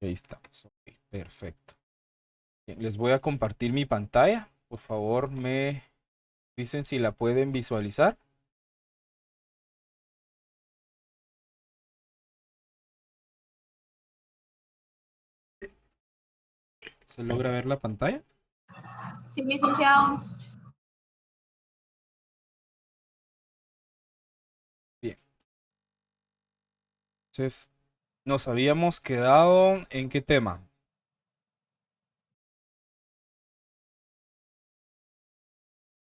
Ahí estamos. Ok, perfecto. Bien, les voy a compartir mi pantalla. Por favor, me dicen si la pueden visualizar. ¿Se logra ver la pantalla? Sí, licenciado. Bien. Entonces, nos habíamos quedado en qué tema.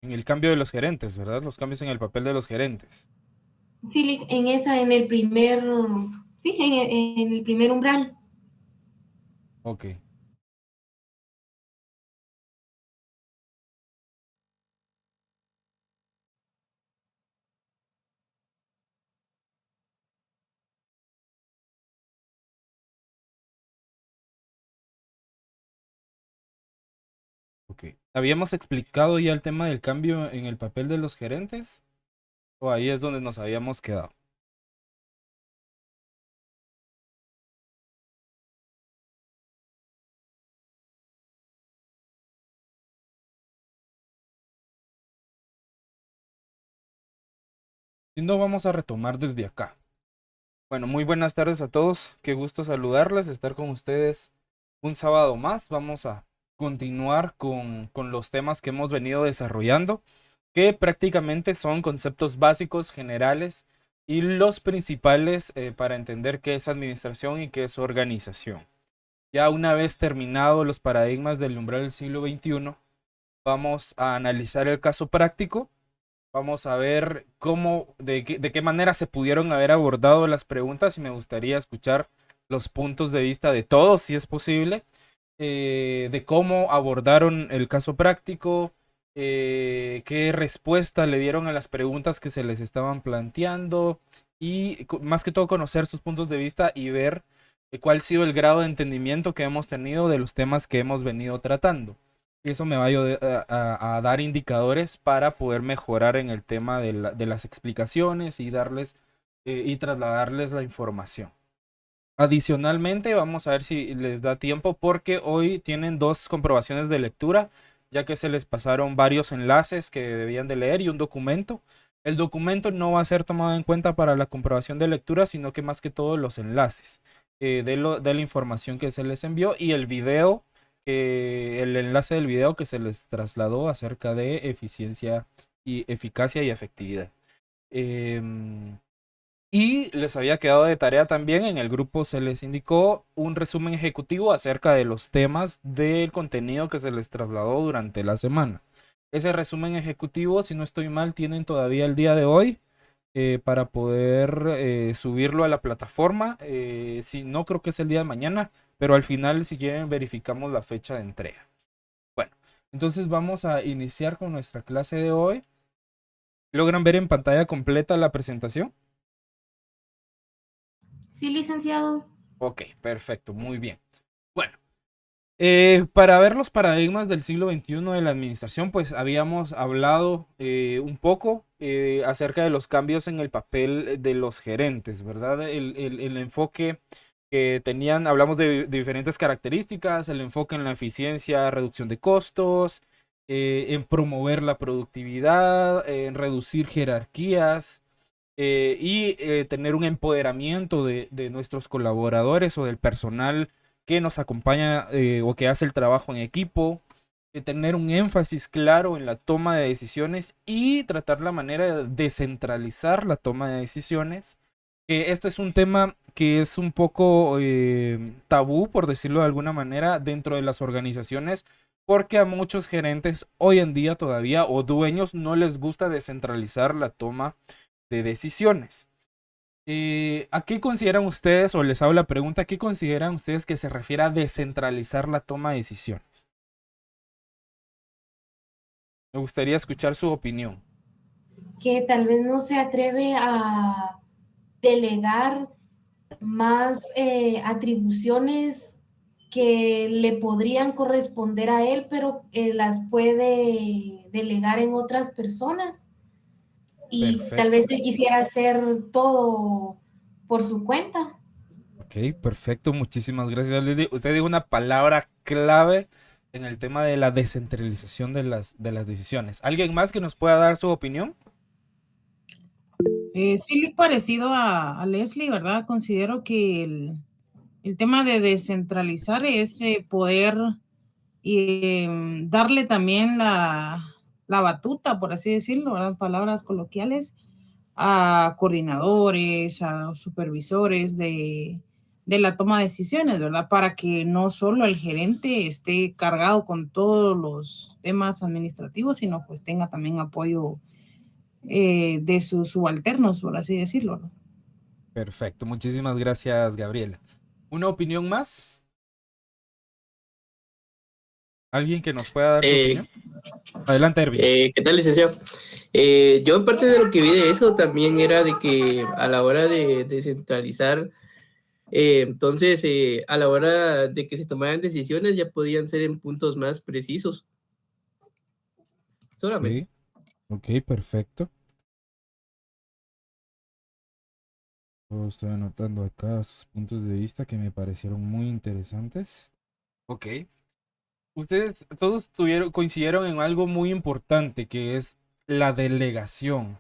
En el cambio de los gerentes, ¿verdad? Los cambios en el papel de los gerentes. Sí, en el primer, sí, en el primer umbral. Ok. Ok. ¿Habíamos explicado ya el tema del cambio en el papel de los gerentes? ¿O ahí es donde nos habíamos quedado? Si no, vamos a retomar desde acá. Bueno, muy buenas tardes a todos. Qué gusto saludarles, estar con ustedes un sábado más. Vamos a continuar con los temas que hemos venido desarrollando, que prácticamente son conceptos básicos, generales y los principales para entender qué es administración y qué es organización. Ya una vez terminado los paradigmas del umbral del siglo XXI, vamos a analizar el caso práctico. Vamos a ver de qué manera se pudieron haber abordado las preguntas y me gustaría escuchar los puntos de vista de todos, si es posible, de cómo abordaron el caso práctico, qué respuesta le dieron a las preguntas que se les estaban planteando y más que todo conocer sus puntos de vista y ver cuál ha sido el grado de entendimiento que hemos tenido de los temas que hemos venido tratando. Y eso me va a ayudar a dar indicadores para poder mejorar en el tema de las explicaciones y darles y trasladarles la información. Adicionalmente, vamos a ver si les da tiempo porque hoy tienen dos comprobaciones de lectura, ya que se les pasaron varios enlaces que debían de leer y un documento. El documento no va a ser tomado en cuenta para la comprobación de lectura, sino que más que todo los enlaces de la información que se les envió y el video, el enlace del video que se les trasladó acerca de eficiencia y eficacia y efectividad. Em, y les había quedado de tarea también, en el grupo se les indicó un resumen ejecutivo acerca de los temas del contenido que se les trasladó durante la semana. Ese resumen ejecutivo, si no estoy mal, tienen todavía el día de hoy para poder subirlo a la plataforma. Si no, creo que es el día de mañana, pero al final, si quieren, verificamos la fecha de entrega. Bueno, entonces vamos a iniciar con nuestra clase de hoy. ¿Logran ver en pantalla completa la presentación? Sí, licenciado. Ok, perfecto, muy bien. Bueno, para ver los paradigmas del siglo XXI de la administración, pues habíamos hablado un poco acerca de los cambios en el papel de los gerentes, ¿verdad? El enfoque que tenían, hablamos de diferentes características, el enfoque en la eficiencia, reducción de costos, en promover la productividad, en reducir jerarquías y tener un empoderamiento de nuestros colaboradores o del personal que nos acompaña o que hace el trabajo en equipo, tener un énfasis claro en la toma de decisiones y tratar la manera de descentralizar la toma de decisiones. Este es un tema que es un poco tabú, por decirlo de alguna manera, dentro de las organizaciones, porque a muchos gerentes hoy en día todavía o dueños no les gusta descentralizar la toma de decisiones. ¿A qué consideran ustedes, o les hago la pregunta, ¿a qué consideran ustedes que se refiere a descentralizar la toma de decisiones? Me gustaría escuchar su opinión. Que tal vez no se atreve a delegar más atribuciones que le podrían corresponder a él, pero las puede delegar en otras personas y tal vez Perfecto. él quisiera hacer todo por su cuenta. Ok, perfecto, muchísimas gracias, Leslie. Usted dijo una palabra clave en el tema de la descentralización de las decisiones. ¿Alguien más que nos pueda dar su opinión? Sí, parecido a Leslie, ¿verdad? Considero que el tema de descentralizar es poder darle también la batuta, por así decirlo, ¿verdad? Palabras coloquiales, a coordinadores, a supervisores de la toma de decisiones, ¿verdad? Para que no solo el gerente esté cargado con todos los temas administrativos, sino pues tenga también apoyo de sus subalternos, por así decirlo, ¿no? Perfecto, muchísimas gracias, Gabriela. ¿Una opinión más? ¿Alguien que nos pueda dar su Eh, opinión? Adelante, Ervin. ¿Qué tal, licenciado? Yo en parte de lo que vi de eso también era de que a la hora de descentralizar, entonces a la hora de que se tomaran decisiones ya podían ser en puntos más precisos. Solamente. Ok, ok, perfecto. Estoy anotando acá sus puntos de vista que me parecieron muy interesantes. Ok. Ustedes todos coincidieron en algo muy importante que es la delegación.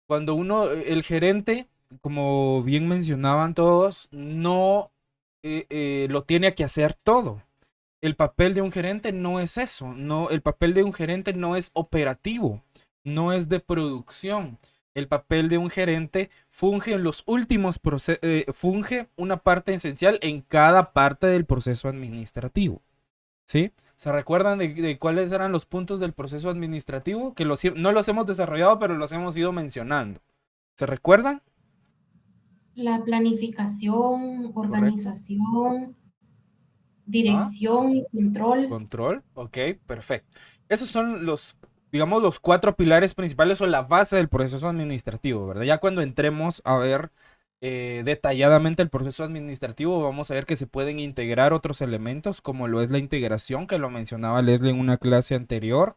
Cuando el gerente, como bien mencionaban todos, no lo tiene que hacer todo. El papel de un gerente no es eso. No, el papel de un gerente no es operativo, no es de producción. El papel de un gerente funge en los últimos funge una parte esencial en cada parte del proceso administrativo. ¿Sí? ¿Se recuerdan de cuáles eran los puntos del proceso administrativo? Que no los hemos desarrollado, pero los hemos ido mencionando. ¿Se recuerdan? La planificación, Correcto. organización, Ah, dirección y control. control. Ok, perfecto. Esos son los, digamos, los cuatro pilares principales o la base del proceso administrativo, ¿verdad? Ya cuando entremos a ver detalladamente el proceso administrativo, vamos a ver que se pueden integrar otros elementos, como lo es la integración, que lo mencionaba Leslie en una clase anterior.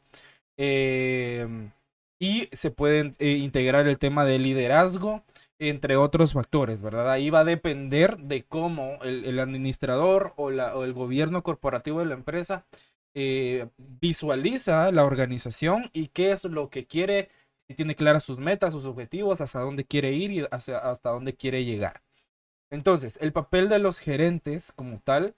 Y se pueden integrar el tema del liderazgo, entre otros factores, ¿verdad? Ahí va a depender de cómo el administrador o el gobierno corporativo de la empresa visualiza la organización y qué es lo que quiere, si tiene claras sus metas, sus objetivos, hasta dónde quiere ir y hasta dónde quiere llegar. Entonces, el papel de los gerentes como tal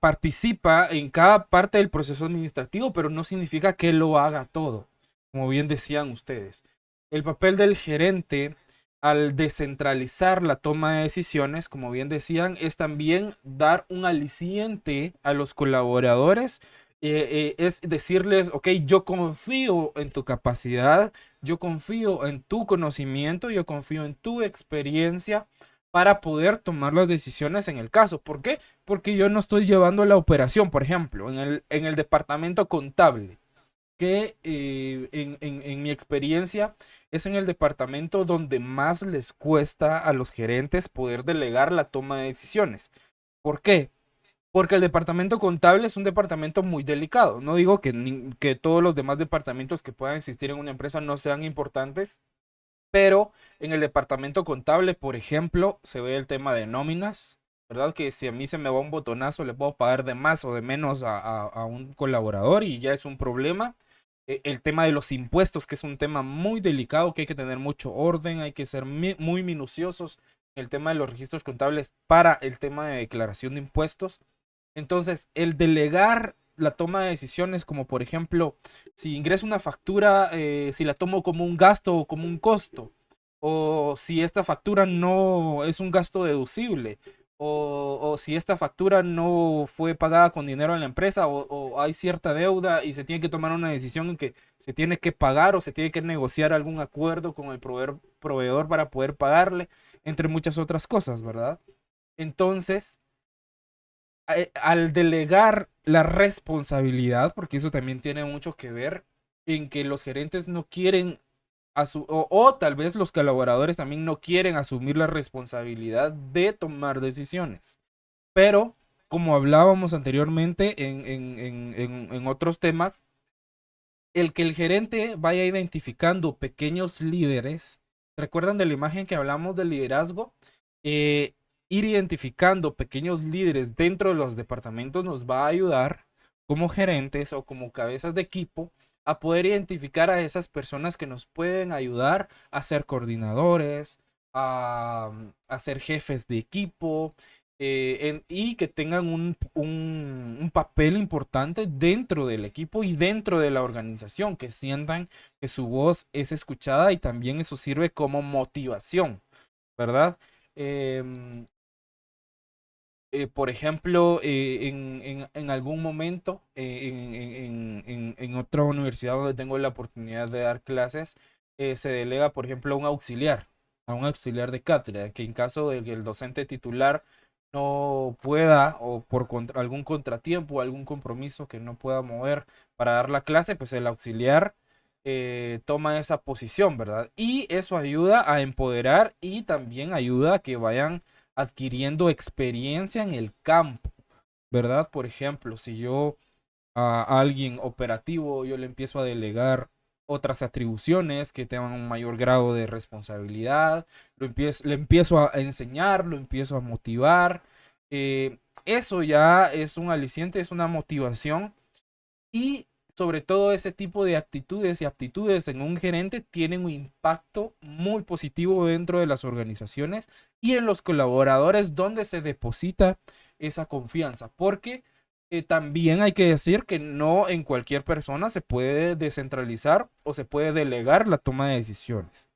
participa en cada parte del proceso administrativo, pero no significa que lo haga todo, como bien decían ustedes. El papel del gerente al descentralizar la toma de decisiones, como bien decían, es también dar un aliciente a los colaboradores. Es decirles, ok, yo confío en tu capacidad, yo confío en tu conocimiento, yo confío en tu experiencia para poder tomar las decisiones en el caso. ¿Por qué? Porque yo no estoy llevando la operación, por ejemplo, en el departamento contable, que en mi experiencia es en el departamento donde más les cuesta a los gerentes poder delegar la toma de decisiones. ¿Por qué? Porque el departamento contable es un departamento muy delicado. No digo que todos los demás departamentos que puedan existir en una empresa no sean importantes, pero en el departamento contable, por ejemplo, se ve el tema de nóminas, ¿verdad? Que si a mí se me va un botonazo, le puedo pagar de más o de menos a un colaborador y ya es un problema. El tema de los impuestos, que es un tema muy delicado, que hay que tener mucho orden, hay que ser muy minuciosos en el tema de los registros contables para el tema de declaración de impuestos. Entonces, el delegar la toma de decisiones, como por ejemplo, si ingreso una factura, si la tomo como un gasto o como un costo, o si esta factura no es un gasto deducible, o si esta factura no fue pagada con dinero en la empresa, o hay cierta deuda y se tiene que tomar una decisión en que se tiene que pagar o se tiene que negociar algún acuerdo con el proveedor para poder pagarle, entre muchas otras cosas, ¿verdad? Entonces, al delegar la responsabilidad, porque eso también tiene mucho que ver en que los gerentes no quieren, o tal vez los colaboradores también no quieren asumir la responsabilidad de tomar decisiones. Pero, como hablábamos anteriormente en otros temas, el que el gerente vaya identificando pequeños líderes, ¿recuerdan de la imagen que hablamos del liderazgo? eh, ir identificando pequeños líderes dentro de los departamentos nos va a ayudar como gerentes o como cabezas de equipo a poder identificar a esas personas que nos pueden ayudar a ser coordinadores, a ser jefes de equipo, y que tengan un papel importante dentro del equipo y dentro de la organización, que sientan que su voz es escuchada y también eso sirve como motivación, ¿verdad? Em, por ejemplo, en algún momento, en otra universidad donde tengo la oportunidad de dar clases, se delega, por ejemplo, a un auxiliar de cátedra, que en caso de que el docente titular no pueda o por algún contratiempo o algún compromiso que no pueda mover para dar la clase, pues el auxiliar toma esa posición, ¿verdad? Y eso ayuda a empoderar y también ayuda a que vayan adquiriendo experiencia en el campo, ¿verdad? Por ejemplo, si yo a alguien operativo, yo le empiezo a delegar otras atribuciones que tengan un mayor grado de responsabilidad, le empiezo a enseñar, lo empiezo a motivar. Eso ya es un aliciente, es una motivación y sobre todo ese tipo de actitudes y aptitudes en un gerente tienen un impacto muy positivo dentro de las organizaciones y en los colaboradores donde se deposita esa confianza. Porque también hay que decir que no en cualquier persona se puede descentralizar o se puede delegar la toma de decisiones.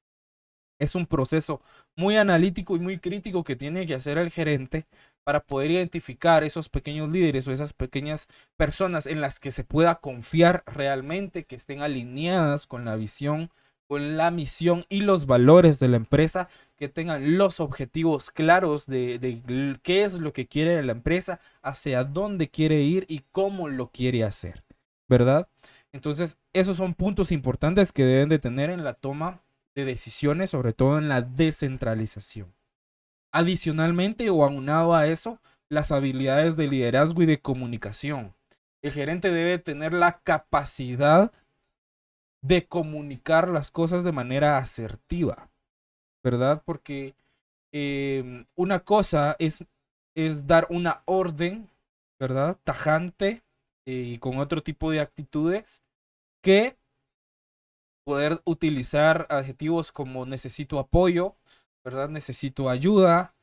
Es un proceso muy analítico y muy crítico que tiene que hacer el gerente para poder identificar esos pequeños líderes o esas pequeñas personas en las que se pueda confiar realmente, que estén alineadas con la visión, con la misión y los valores de la empresa, que tengan los objetivos claros de qué es lo que quiere la empresa, hacia dónde quiere ir y cómo lo quiere hacer, ¿verdad? Entonces, esos son puntos importantes que deben de tener en la toma de decisiones, sobre todo en la descentralización. Adicionalmente o aunado a eso, las habilidades de liderazgo y de comunicación. El gerente debe tener la capacidad de comunicar las cosas de manera asertiva, ¿verdad? Porque una cosa es dar una orden, ¿verdad? Tajante y con otro tipo de actitudes que poder utilizar adjetivos como necesito apoyo, ¿verdad? Necesito ayuda,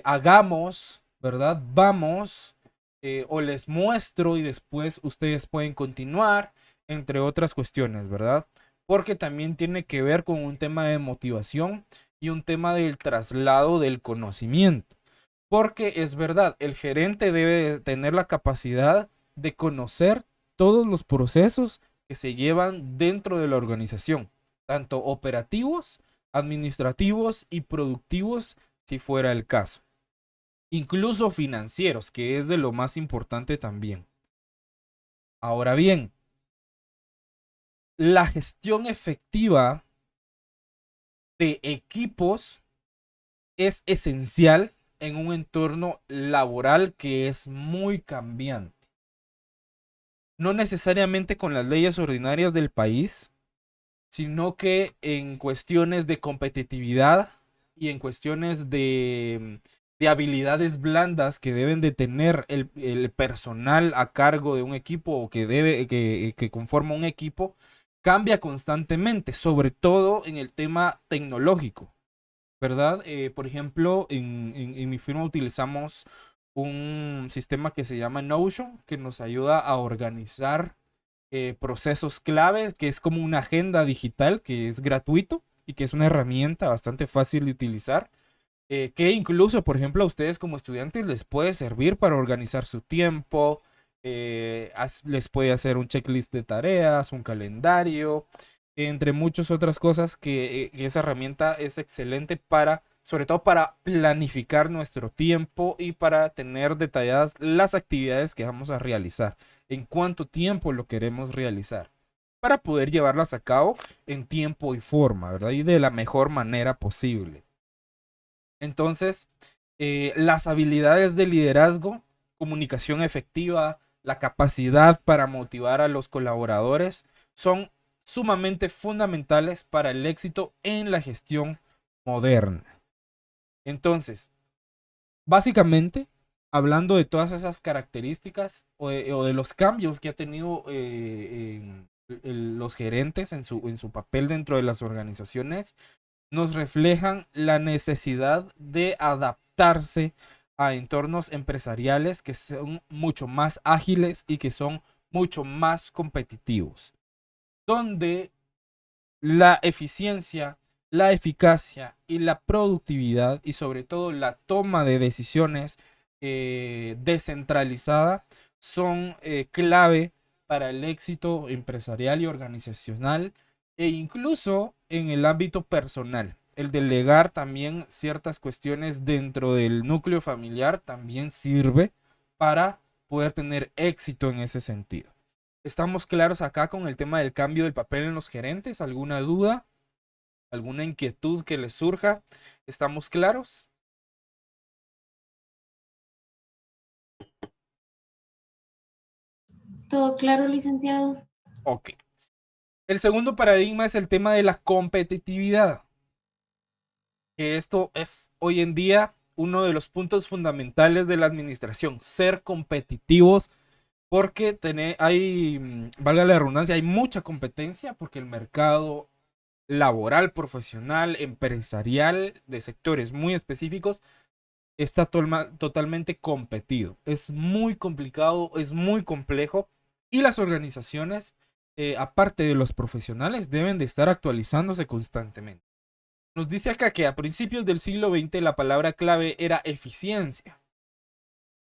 hagamos, ¿verdad? Vamos, o les muestro y después ustedes pueden continuar, entre otras cuestiones, ¿verdad? Porque también tiene que ver con un tema de motivación y un tema del traslado del conocimiento. Porque es verdad, el gerente debe tener la capacidad de conocer todos los procesos que se llevan dentro de la organización, tanto operativos, administrativos y productivos, si fuera el caso. Incluso financieros, que es de lo más importante también. Ahora bien, la gestión efectiva de equipos es esencial en un entorno laboral que es muy cambiante. No necesariamente con las leyes ordinarias del país, sino que en cuestiones de competitividad y en cuestiones de habilidades blandas que deben de tener el personal a cargo de un equipo o que conforma un equipo, cambia constantemente, sobre todo en el tema tecnológico, ¿verdad? Por ejemplo, en mi firma utilizamos un sistema que se llama Notion, que nos ayuda a organizar procesos claves, que es como una agenda digital que es gratuito y que es una herramienta bastante fácil de utilizar, que incluso, por ejemplo, a ustedes como estudiantes les puede servir para organizar su tiempo, les puede hacer un checklist de tareas, un calendario, entre muchas otras cosas que esa herramienta es excelente para, sobre todo para planificar nuestro tiempo y para tener detalladas las actividades que vamos a realizar, en cuánto tiempo lo queremos realizar, para poder llevarlas a cabo en tiempo y forma, ¿verdad? Y de la mejor manera posible. Entonces, las habilidades de liderazgo, comunicación efectiva, la capacidad para motivar a los colaboradores son sumamente fundamentales para el éxito en la gestión moderna. Entonces, básicamente, hablando de todas esas características o de los cambios que ha tenido los gerentes en su papel dentro de las organizaciones, nos reflejan la necesidad de adaptarse a entornos empresariales que son mucho más ágiles y que son mucho más competitivos, donde la eficiencia, la eficacia y la productividad y sobre todo la toma de decisiones descentralizada son clave para el éxito empresarial y organizacional e incluso en el ámbito personal. El delegar también ciertas cuestiones dentro del núcleo familiar también sirve para poder tener éxito en ese sentido. ¿Estamos claros acá con el tema del cambio del papel en los gerentes? ¿Alguna duda? ¿Alguna inquietud que les surja? ¿Estamos claros? ¿Todo claro, licenciado? Ok. El segundo paradigma es el tema de la competitividad. Que esto es hoy en día uno de los puntos fundamentales de la administración. Ser competitivos porque valga la redundancia, hay mucha competencia porque el mercado laboral, profesional, empresarial, de sectores muy específicos, está totalmente competido. Es muy complicado, es muy complejo y las organizaciones, aparte de los profesionales, deben de estar actualizándose constantemente. Nos dice acá que a principios del siglo XX la palabra clave era eficiencia.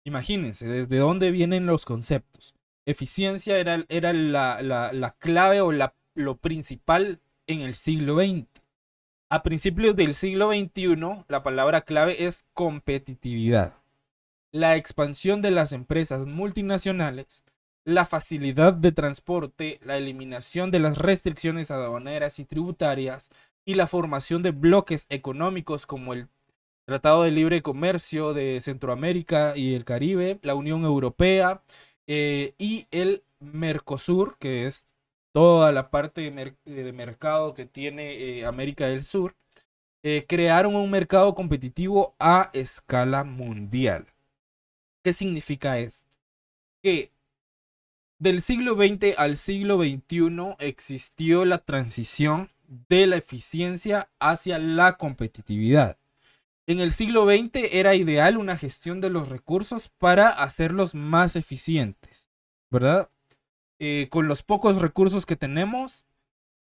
Imagínense desde dónde vienen los conceptos. Eficiencia era la clave o lo principal en el siglo XX. A principios del siglo XXI, la palabra clave es competitividad. La expansión de las empresas multinacionales, la facilidad de transporte, la eliminación de las restricciones aduaneras y tributarias y la formación de bloques económicos como el Tratado de Libre Comercio de Centroamérica y el Caribe, la Unión Europea y el Mercosur, que es toda la parte de mercado que tiene América del Sur, crearon un mercado competitivo a escala mundial. ¿Qué significa esto? Que del siglo XX al siglo XXI existió la transición de la eficiencia hacia la competitividad. En el siglo XX era ideal una gestión de los recursos para hacerlos más eficientes, ¿verdad? Con los pocos recursos que tenemos,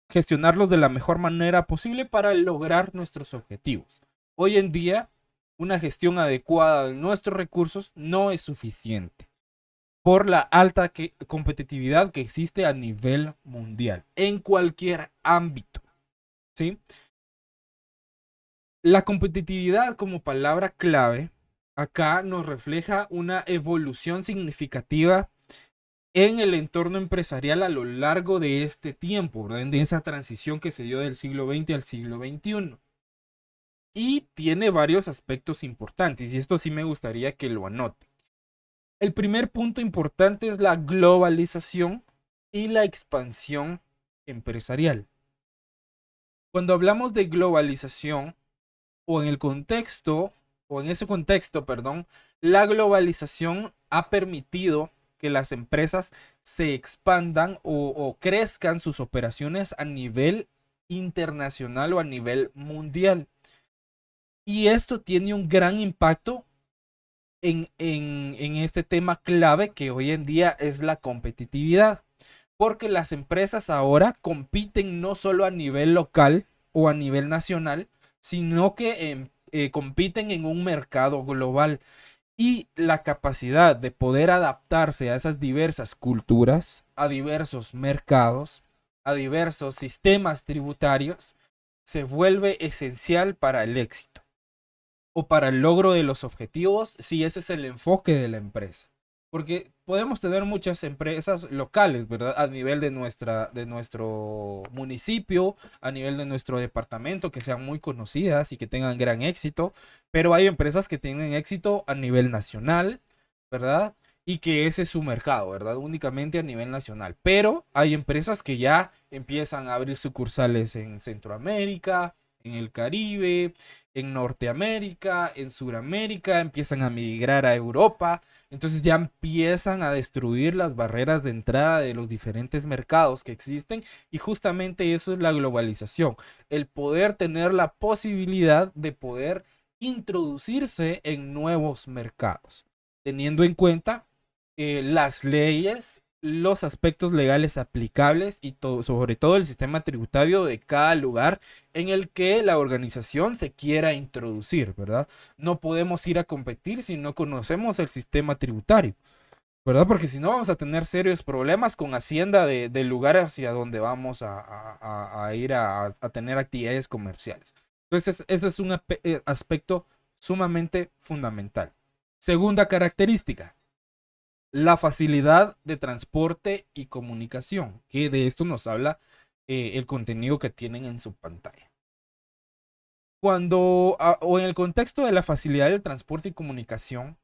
gestionarlos de la mejor manera posible para lograr nuestros objetivos. Hoy en día, una gestión adecuada de nuestros recursos no es suficiente por la alta competitividad que existe a nivel mundial, en cualquier ámbito, ¿sí? La competitividad como palabra clave acá nos refleja una evolución significativa en el entorno empresarial a lo largo de este tiempo, ¿verdad? De esa transición que se dio del siglo XX al siglo XXI. Y tiene varios aspectos importantes, y esto sí me gustaría que lo anoten. El primer punto importante es la globalización y la expansión empresarial. Cuando hablamos de globalización, o en ese contexto, perdón, la globalización ha permitido que las empresas se expandan o crezcan sus operaciones a nivel internacional o a nivel mundial. Y esto tiene un gran impacto en este tema clave que hoy en día es la competitividad. Porque las empresas ahora compiten no solo a nivel local o a nivel nacional, sino que compiten en un mercado global. Y la capacidad de poder adaptarse a esas diversas culturas, a diversos mercados, a diversos sistemas tributarios, se vuelve esencial para el éxito o para el logro de los objetivos si ese es el enfoque de la empresa. Porque podemos tener muchas empresas locales, ¿verdad? A nivel de nuestro municipio, a nivel de nuestro departamento, que sean muy conocidas y que tengan gran éxito. Pero hay empresas que tienen éxito a nivel nacional, ¿verdad? Y que ese es su mercado, ¿verdad? Únicamente a nivel nacional. Pero hay empresas que ya empiezan a abrir sucursales en Centroamérica, en el Caribe, en Norteamérica, en Sudamérica, empiezan a migrar a Europa, entonces ya empiezan a destruir las barreras de entrada de los diferentes mercados que existen y justamente eso es la globalización, el poder tener la posibilidad de poder introducirse en nuevos mercados, teniendo en cuenta las leyes, los aspectos legales aplicables y sobre todo el sistema tributario de cada lugar en el que la organización se quiera introducir, ¿verdad? No podemos ir a competir si no conocemos el sistema tributario, ¿verdad? Porque si no vamos a tener serios problemas con Hacienda del lugar hacia donde vamos a ir a tener actividades comerciales. Entonces, ese es un aspecto sumamente fundamental. Segunda característica, la facilidad de transporte y comunicación, que de esto nos habla el contenido que tienen en su pantalla. O en el contexto de la facilidad del transporte y comunicación,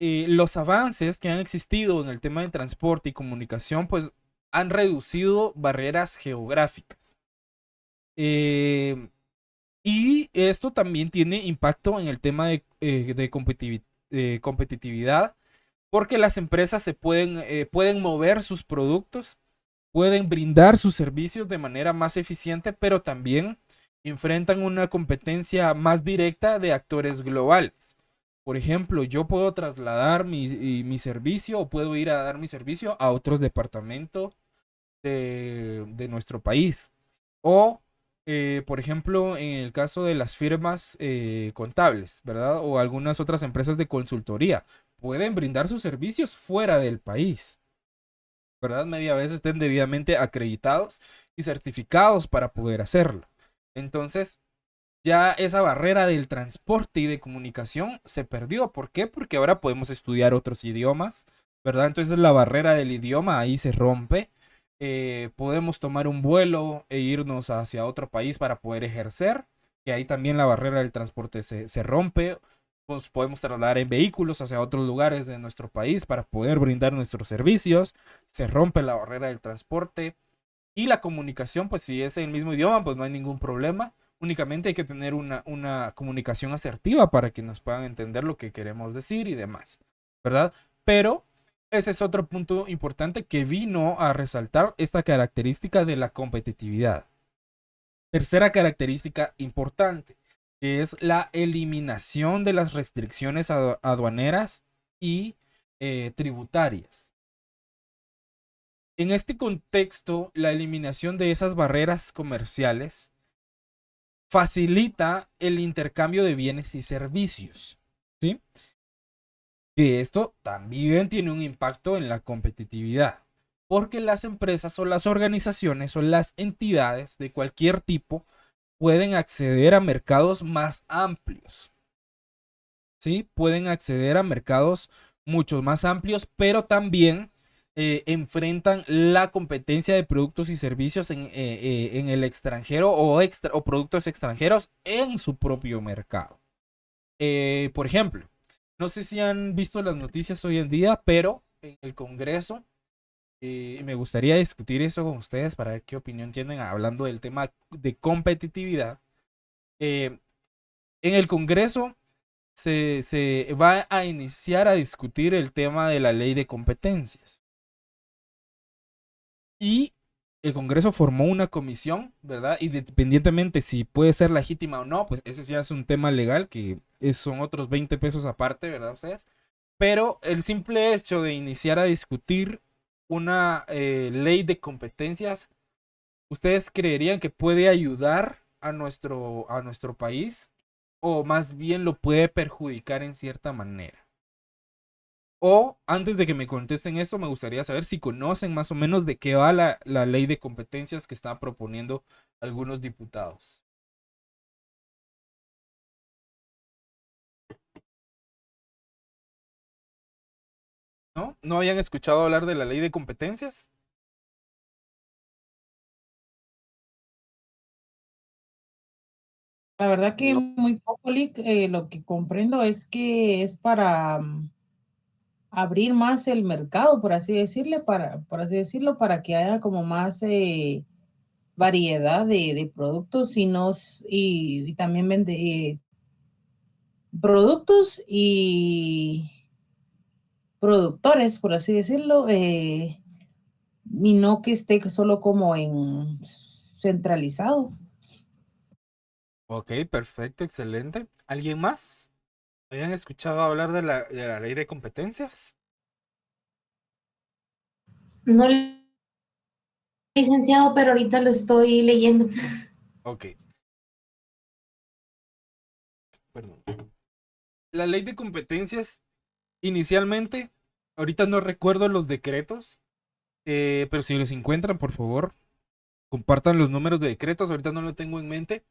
los avances que han existido en el tema de transporte y comunicación, pues han reducido barreras geográficas. Y esto también tiene impacto en el tema de competitividad, porque las empresas pueden mover sus productos, pueden brindar sus servicios de manera más eficiente, pero también enfrentan una competencia más directa de actores globales. Por ejemplo, yo puedo trasladar mi servicio o puedo ir a dar mi servicio a otros departamentos de nuestro país. O, por ejemplo, en el caso de las firmas contables, ¿verdad? O algunas otras empresas de consultoría, pueden brindar sus servicios fuera del país, ¿verdad? Media vez estén debidamente acreditados y certificados para poder hacerlo. Entonces, ya esa barrera del transporte y de comunicación se perdió. ¿Por qué? Porque ahora podemos estudiar otros idiomas, ¿verdad? Entonces la barrera del idioma ahí se rompe. Podemos tomar un vuelo e irnos hacia otro país para poder ejercer, que ahí también la barrera del transporte se rompe. Pues podemos trasladar en vehículos hacia otros lugares de nuestro país para poder brindar nuestros servicios. Se rompe la barrera del transporte. Y la comunicación, pues si es el mismo idioma, pues no hay ningún problema. Únicamente hay que tener una comunicación asertiva para que nos puedan entender lo que queremos decir y demás, ¿verdad? Pero ese es otro punto importante que vino a resaltar esta característica de la competitividad. Tercera característica importante, que es la eliminación de las restricciones aduaneras y tributarias. En este contexto, la eliminación de esas barreras comerciales facilita el intercambio de bienes y servicios, ¿sí? Que esto también tiene un impacto en la competitividad, porque las empresas o las organizaciones o las entidades de cualquier tipo pueden acceder a mercados más amplios, ¿sí? Pueden acceder a mercados mucho más amplios, pero también enfrentan la competencia de productos y servicios en el extranjero o productos extranjeros en su propio mercado. Por ejemplo, no sé si han visto las noticias hoy en día, pero en el Congreso, me gustaría discutir eso con ustedes para ver qué opinión tienen hablando del tema de competitividad. En el Congreso se va a iniciar a discutir el tema de la ley de competencias. Y el Congreso formó una comisión, ¿verdad? Independientemente si puede ser legítima o no, pues ese ya es un tema legal que son otros 20 pesos aparte, ¿verdad? Ustedes. Pero el simple hecho de iniciar a discutir una ley de competencias, ¿ustedes creerían que puede ayudar a nuestro país? ¿O más bien lo puede perjudicar en cierta manera? O antes de que me contesten esto, me gustaría saber si conocen más o menos de qué va la ley de competencias que está proponiendo algunos diputados. ¿No? ¿No habían escuchado hablar de la ley de competencias? La verdad que No. muy poco, Lick, lo que comprendo es que es para abrir más el mercado, por así decirlo, para que haya como más variedad de productos y también vende productos y productores, por así decirlo, y no que esté solo como en centralizado. Ok, perfecto, excelente. ¿Alguien más? ¿Habían escuchado hablar de la ley de competencias? No, licenciado, pero ahorita lo estoy leyendo. Ok, perdón. La ley de competencias, inicialmente, ahorita no recuerdo los decretos, pero si los encuentran, por favor, compartan los números de decretos, ahorita no lo tengo en mente,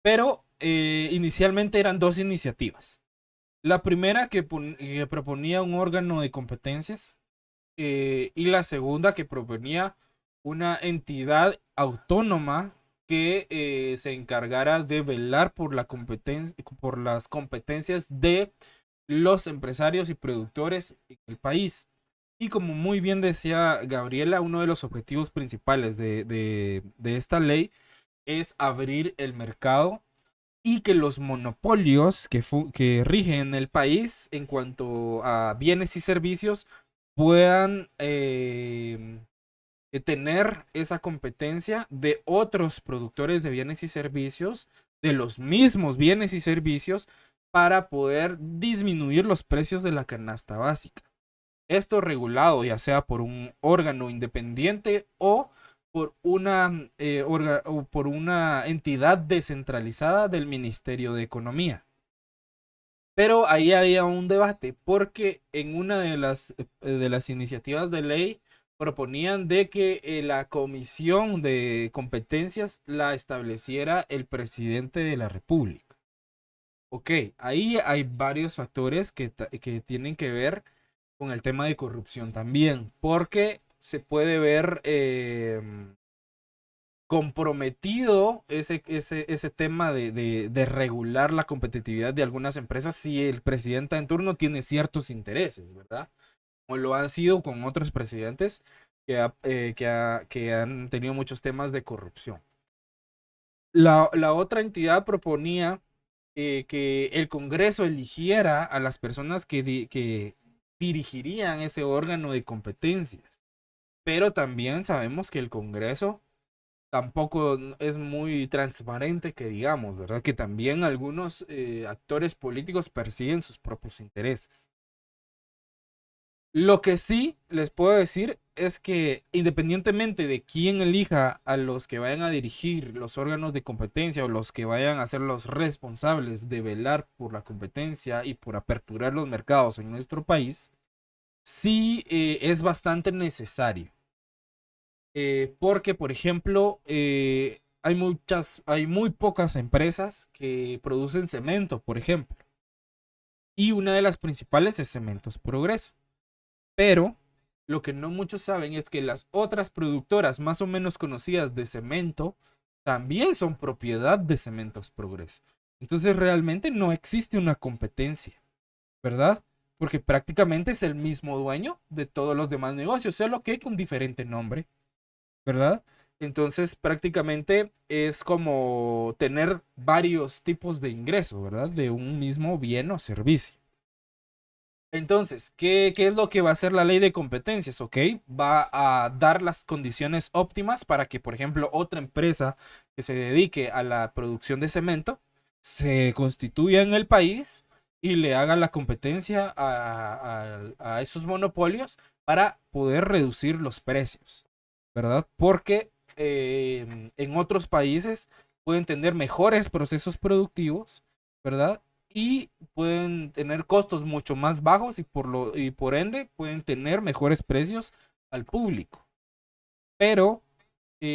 pero inicialmente eran dos iniciativas. La primera que proponía un órgano de competencias y la segunda que proponía una entidad autónoma que se encargara de velar por por las competencias de los empresarios y productores en el país. Y como muy bien decía Gabriela, uno de los objetivos principales de esta ley es abrir el mercado y que los monopolios que rigen el país en cuanto a bienes y servicios puedan tener esa competencia de otros productores de bienes y servicios, de los mismos bienes y servicios, para poder disminuir los precios de la canasta básica. Esto regulado ya sea por un órgano independiente o o por una entidad descentralizada del Ministerio de Economía. Pero ahí había un debate porque en una de las iniciativas de ley proponían de que la comisión de competencias la estableciera el presidente de la República. Ok, ahí hay varios factores que tienen que ver con el tema de corrupción también, porque se puede ver comprometido ese tema de regular la competitividad de algunas empresas si el presidente en turno tiene ciertos intereses, ¿verdad? O lo han sido con otros presidentes que han tenido muchos temas de corrupción. La otra entidad proponía que el Congreso eligiera a las personas que dirigirían ese órgano de competencias. Pero también sabemos que el Congreso tampoco es muy transparente, que digamos, ¿verdad? Que también algunos actores políticos persiguen sus propios intereses. Lo que sí les puedo decir es que independientemente de quién elija a los que vayan a dirigir los órganos de competencia o los que vayan a ser los responsables de velar por la competencia y por aperturar los mercados en nuestro país, sí es bastante necesario. Porque, por ejemplo, hay muy pocas empresas que producen cemento, por ejemplo. Y una de las principales es Cementos Progreso. Pero lo que no muchos saben es que las otras productoras más o menos conocidas de cemento también son propiedad de Cementos Progreso. Entonces realmente no existe una competencia, ¿verdad? Porque prácticamente es el mismo dueño de todos los demás negocios, solo que con diferente nombre, ¿verdad? Entonces prácticamente es como tener varios tipos de ingreso, ¿verdad? De un mismo bien o servicio. Entonces, ¿qué es lo que va a hacer la ley de competencias? ¿Ok? Va a dar las condiciones óptimas para que, por ejemplo, otra empresa que se dedique a la producción de cemento se constituya en el país y le haga la competencia a esos monopolios para poder reducir los precios, ¿verdad? Porque en otros países pueden tener mejores procesos productivos, ¿verdad? Y pueden tener costos mucho más bajos y por ende pueden tener mejores precios al público. Pero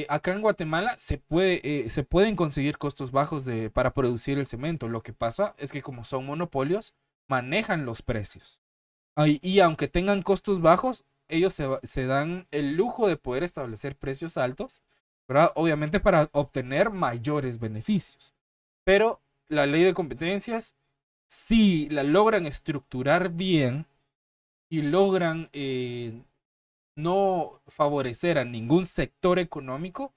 acá en Guatemala se pueden conseguir costos bajos para producir el cemento. Lo que pasa es que como son monopolios, manejan los precios. Y aunque tengan costos bajos, ellos se dan el lujo de poder establecer precios altos, ¿verdad? Obviamente para obtener mayores beneficios. Pero la ley de competencias, si la logran estructurar bien y logran no favorecer a ningún sector económico,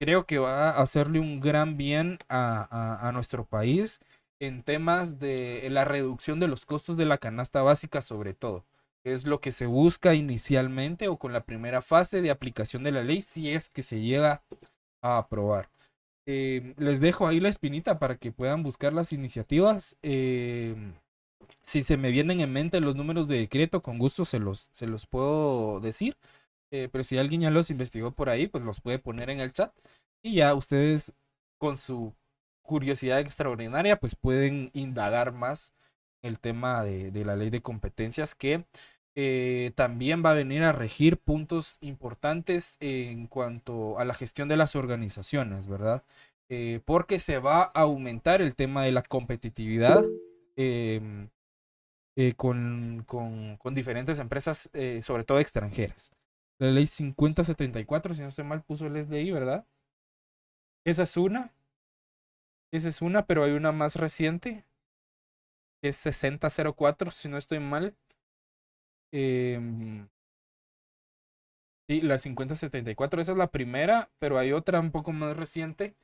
creo que va a hacerle un gran bien a nuestro país en temas de la reducción de los costos de la canasta básica, sobre todo. Es lo que se busca inicialmente o con la primera fase de aplicación de la ley, si es que se llega a aprobar. Les dejo ahí la espinita para que puedan buscar las iniciativas. Si se me vienen en mente los números de decreto, con gusto se los puedo decir. Pero si alguien ya los investigó por ahí, pues los puede poner en el chat. Y ya ustedes, con su curiosidad extraordinaria, pues pueden indagar más el tema de la ley de competencias, que también va a venir a regir puntos importantes en cuanto a la gestión de las organizaciones, ¿verdad? Porque se va a aumentar el tema de la competitividad. em, con diferentes empresas, sobre todo extranjeras. La ley 5074, si no estoy mal, puso el SDI, ¿verdad? Esa es una. Esa es una, pero hay una más reciente, que es 6004, si no estoy mal. Em, sí, la 5074, esa es la primera, pero hay otra un poco más reciente,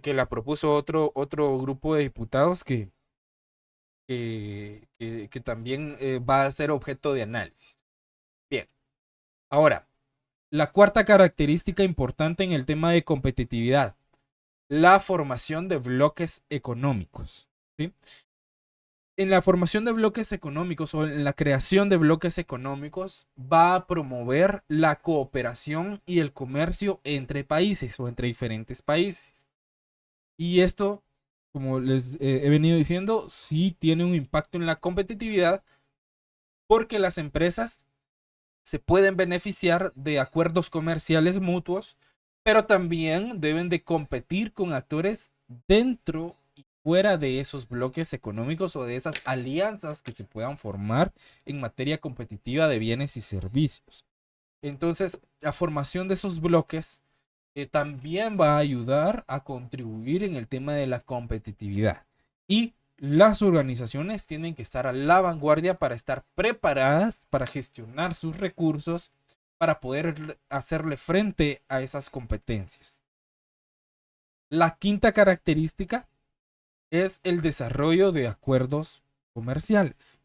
que la propuso otro grupo de diputados que también va a ser objeto de análisis. Bien, ahora, la cuarta característica importante en el tema de competitividad, la formación de bloques económicos, ¿sí? En la formación de bloques económicos o en la creación de bloques económicos va a promover la cooperación y el comercio entre países o entre diferentes países. Y esto, como les he venido diciendo, sí tiene un impacto en la competitividad, porque las empresas se pueden beneficiar de acuerdos comerciales mutuos, pero también deben de competir con actores dentro y fuera de esos bloques económicos o de esas alianzas que se puedan formar en materia competitiva de bienes y servicios. Entonces, la formación de esos bloques también va a ayudar a contribuir en el tema de la competitividad. Y las organizaciones tienen que estar a la vanguardia para estar preparadas para gestionar sus recursos, para poder hacerle frente a esas competencias. La quinta característica es el desarrollo de acuerdos comerciales.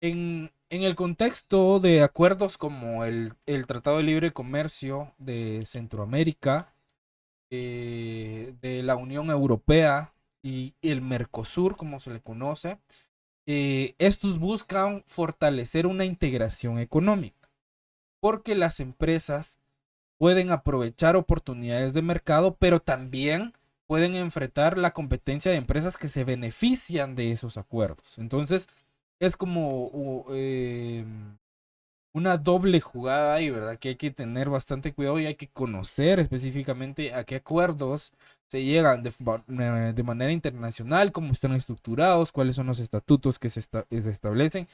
En el contexto de acuerdos como el Tratado de Libre Comercio de Centroamérica, de la Unión Europea y el Mercosur, como se le conoce, estos buscan fortalecer una integración económica, porque las empresas pueden aprovechar oportunidades de mercado, pero también pueden enfrentar la competencia de empresas que se benefician de esos acuerdos. Entonces, es como una doble jugada ahí, ¿verdad? Que hay que tener bastante cuidado y hay que conocer específicamente a qué acuerdos se llegan de manera internacional, cómo están estructurados, cuáles son los estatutos que se establecen,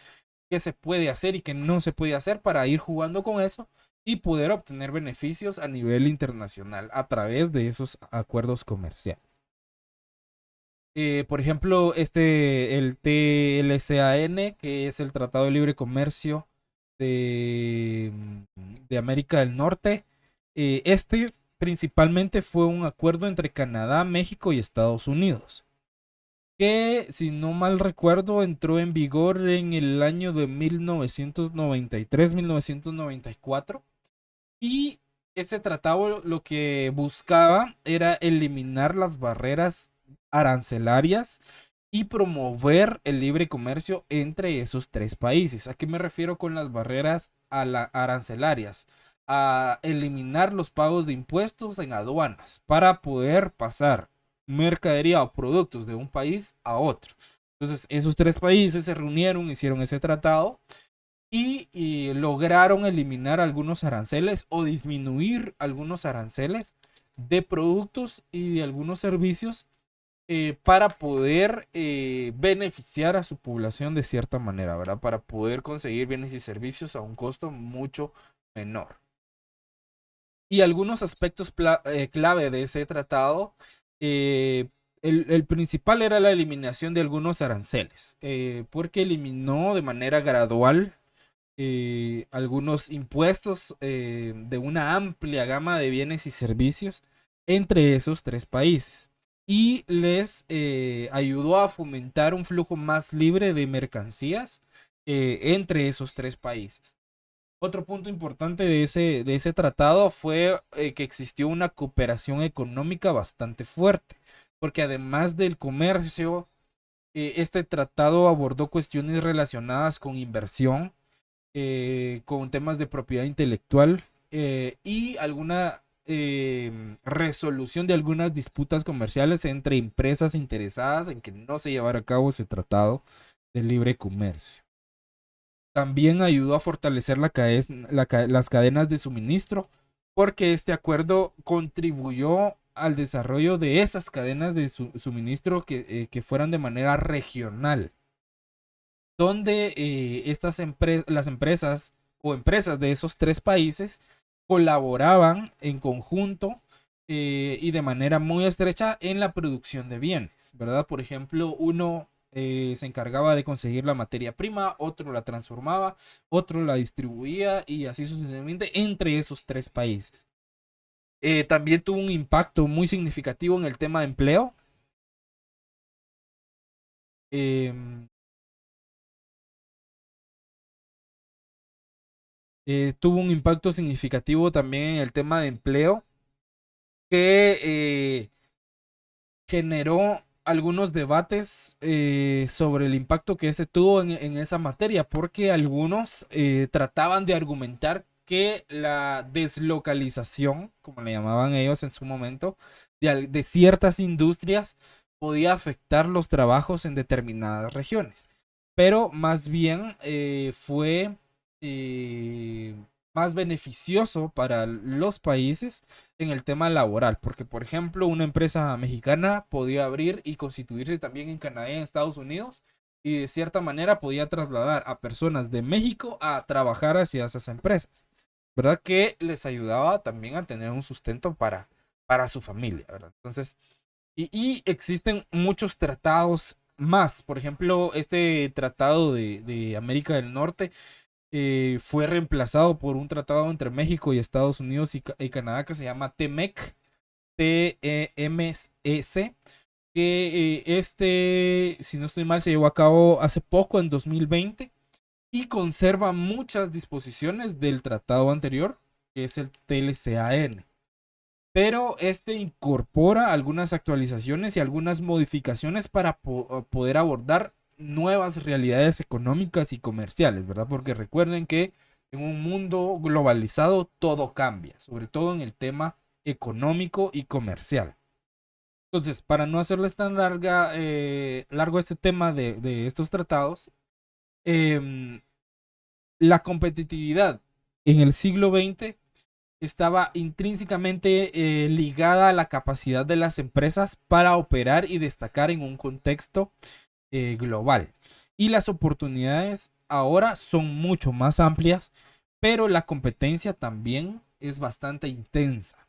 qué se puede hacer y qué no se puede hacer, para ir jugando con eso y poder obtener beneficios a nivel internacional a través de esos acuerdos comerciales. Por ejemplo, el TLCAN, que es el Tratado de Libre Comercio de, de América del Norte. Este principalmente fue un acuerdo entre Canadá, México y Estados Unidos, que, si no mal recuerdo, entró en vigor en el año de 1993-1994. Y este tratado lo que buscaba era eliminar las barreras arancelarias y promover el libre comercio entre esos tres países. ¿A qué me refiero con las barreras arancelarias? A eliminar los pagos de impuestos en aduanas para poder pasar mercadería o productos de un país a otro. Entonces, esos tres países se reunieron, hicieron ese tratado y lograron eliminar algunos aranceles o disminuir algunos aranceles de productos y de algunos servicios, para poder beneficiar a su población de cierta manera, ¿verdad? Para poder conseguir bienes y servicios a un costo mucho menor. Y algunos aspectos clave de ese tratado, el principal era la eliminación de algunos aranceles, porque eliminó de manera gradual algunos impuestos de una amplia gama de bienes y servicios entre esos tres países y les ayudó a fomentar un flujo más libre de mercancías entre esos tres países. Otro punto importante de ese tratado fue que existió una cooperación económica bastante fuerte, porque además del comercio, este tratado abordó cuestiones relacionadas con inversión, con temas de propiedad intelectual y alguna resolución de algunas disputas comerciales entre empresas interesadas en que no se llevara a cabo ese tratado de libre comercio. También ayudó a fortalecer las cadenas de suministro porque este acuerdo contribuyó al desarrollo de esas cadenas de suministro que fueran de manera regional, donde las empresas o empresas de esos tres países colaboraban en conjunto y de manera muy estrecha en la producción de bienes, ¿verdad? Por ejemplo, uno se encargaba de conseguir la materia prima, otro la transformaba, otro la distribuía y así sucesivamente entre esos tres países. También tuvo un impacto muy significativo en el tema de empleo. Em, Tuvo un impacto significativo también en el tema de empleo que generó algunos debates sobre el impacto que este tuvo en esa materia, porque algunos trataban de argumentar que la deslocalización, como le llamaban ellos en su momento, de ciertas industrias podía afectar los trabajos en determinadas regiones. Pero más bien fue eh, más beneficioso para los países en el tema laboral, porque por ejemplo una empresa mexicana podía abrir y constituirse también en Canadá y en Estados Unidos y de cierta manera podía trasladar a personas de México a trabajar hacia esas empresas, ¿verdad? Que les ayudaba también a tener un sustento para su familia, ¿verdad? Entonces, y existen muchos tratados más, por ejemplo, este tratado de América del Norte fue reemplazado por un tratado entre México y Estados Unidos y Canadá que se llama TEMEC, TEMEC, que si no estoy mal, se llevó a cabo hace poco, en 2020, y conserva muchas disposiciones del tratado anterior, que es el TLCAN. Pero este incorpora algunas actualizaciones y algunas modificaciones para poder abordar nuevas realidades económicas y comerciales, ¿verdad? Porque recuerden que en un mundo globalizado todo cambia, sobre todo en el tema económico y comercial. Entonces, para no hacerles tan largo este tema de estos tratados, em, la competitividad en el siglo XX estaba intrínsecamente ligada a la capacidad de las empresas para operar y destacar en un contexto global. Y las oportunidades ahora son mucho más amplias, pero la competencia también es bastante intensa.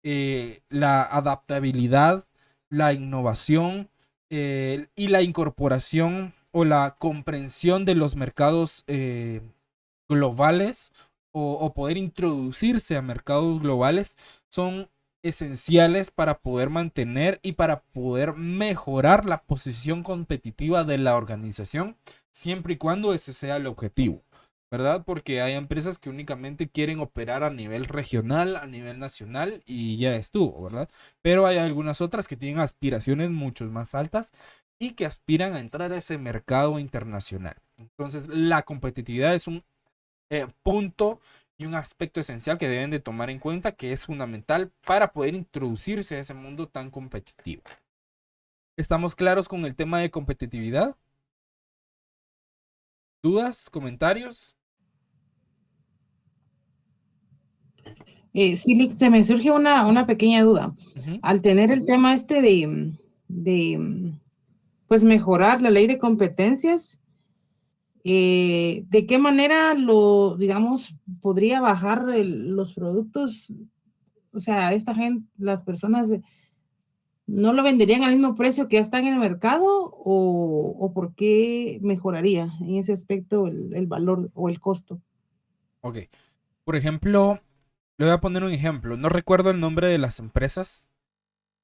La adaptabilidad, la innovación y la incorporación o la comprensión de los mercados globales o poder introducirse a mercados globales son esenciales para poder mantener y para poder mejorar la posición competitiva de la organización, siempre y cuando ese sea el objetivo, ¿verdad? Porque hay empresas que únicamente quieren operar a nivel regional, a nivel nacional y ya estuvo, ¿verdad? Pero hay algunas otras que tienen aspiraciones mucho más altas y que aspiran a entrar a ese mercado internacional. Entonces, la competitividad es un punto y un aspecto esencial que deben de tomar en cuenta, que es fundamental para poder introducirse a ese mundo tan competitivo. ¿Estamos claros con el tema de competitividad? ¿Dudas? ¿Comentarios? Sí, se me surge una pequeña duda. Ujú. Al tener el tema este de pues mejorar la ley de competencias, ¿de qué manera digamos, podría bajar los productos? O sea, esta gente, las personas, ¿no lo venderían al mismo precio que ya están en el mercado? ¿O por qué mejoraría en ese aspecto el valor o el costo? Ok. Por ejemplo, le voy a poner un ejemplo. No recuerdo el nombre de las empresas,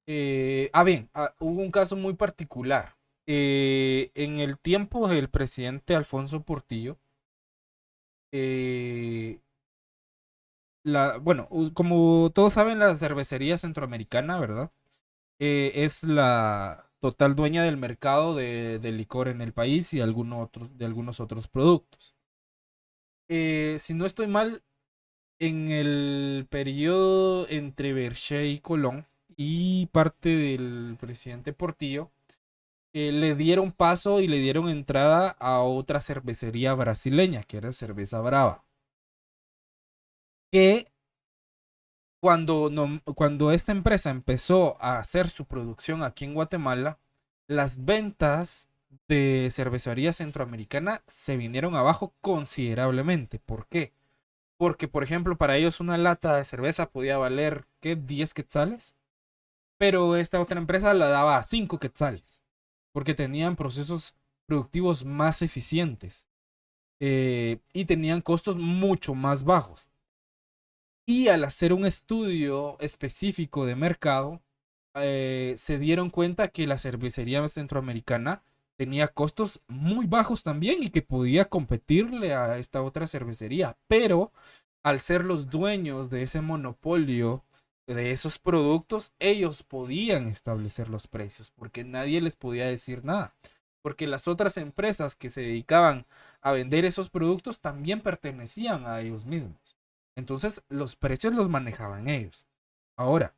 Hubo un caso muy particular. En el tiempo del presidente Alfonso Portillo, eh, como todos saben, la cervecería centroamericana, ¿verdad? Es la total dueña del mercado de licor en el país y de algunos otros productos. Si no estoy mal, en el periodo entre Berché y Colón y parte del presidente Portillo, le dieron paso y le dieron entrada a otra cervecería brasileña, que era Cerveza Brava, que cuando esta empresa empezó a hacer su producción aquí en Guatemala, las ventas de cervecería centroamericana se vinieron abajo considerablemente. ¿Por qué? Porque, por ejemplo, para ellos una lata de cerveza podía valer, ¿qué? 10 quetzales. Pero esta otra empresa la daba a 5 quetzales. Porque tenían procesos productivos más eficientes. Y tenían costos mucho más bajos. Y al hacer un estudio específico de mercado, se dieron cuenta que la cervecería centroamericana tenía costos muy bajos también y que podía competirle a esta otra cervecería. Pero al ser los dueños de ese monopolio de esos productos, ellos podían establecer los precios porque nadie les podía decir nada. Porque las otras empresas que se dedicaban a vender esos productos también pertenecían a ellos mismos. Entonces los precios los manejaban ellos. Ahora,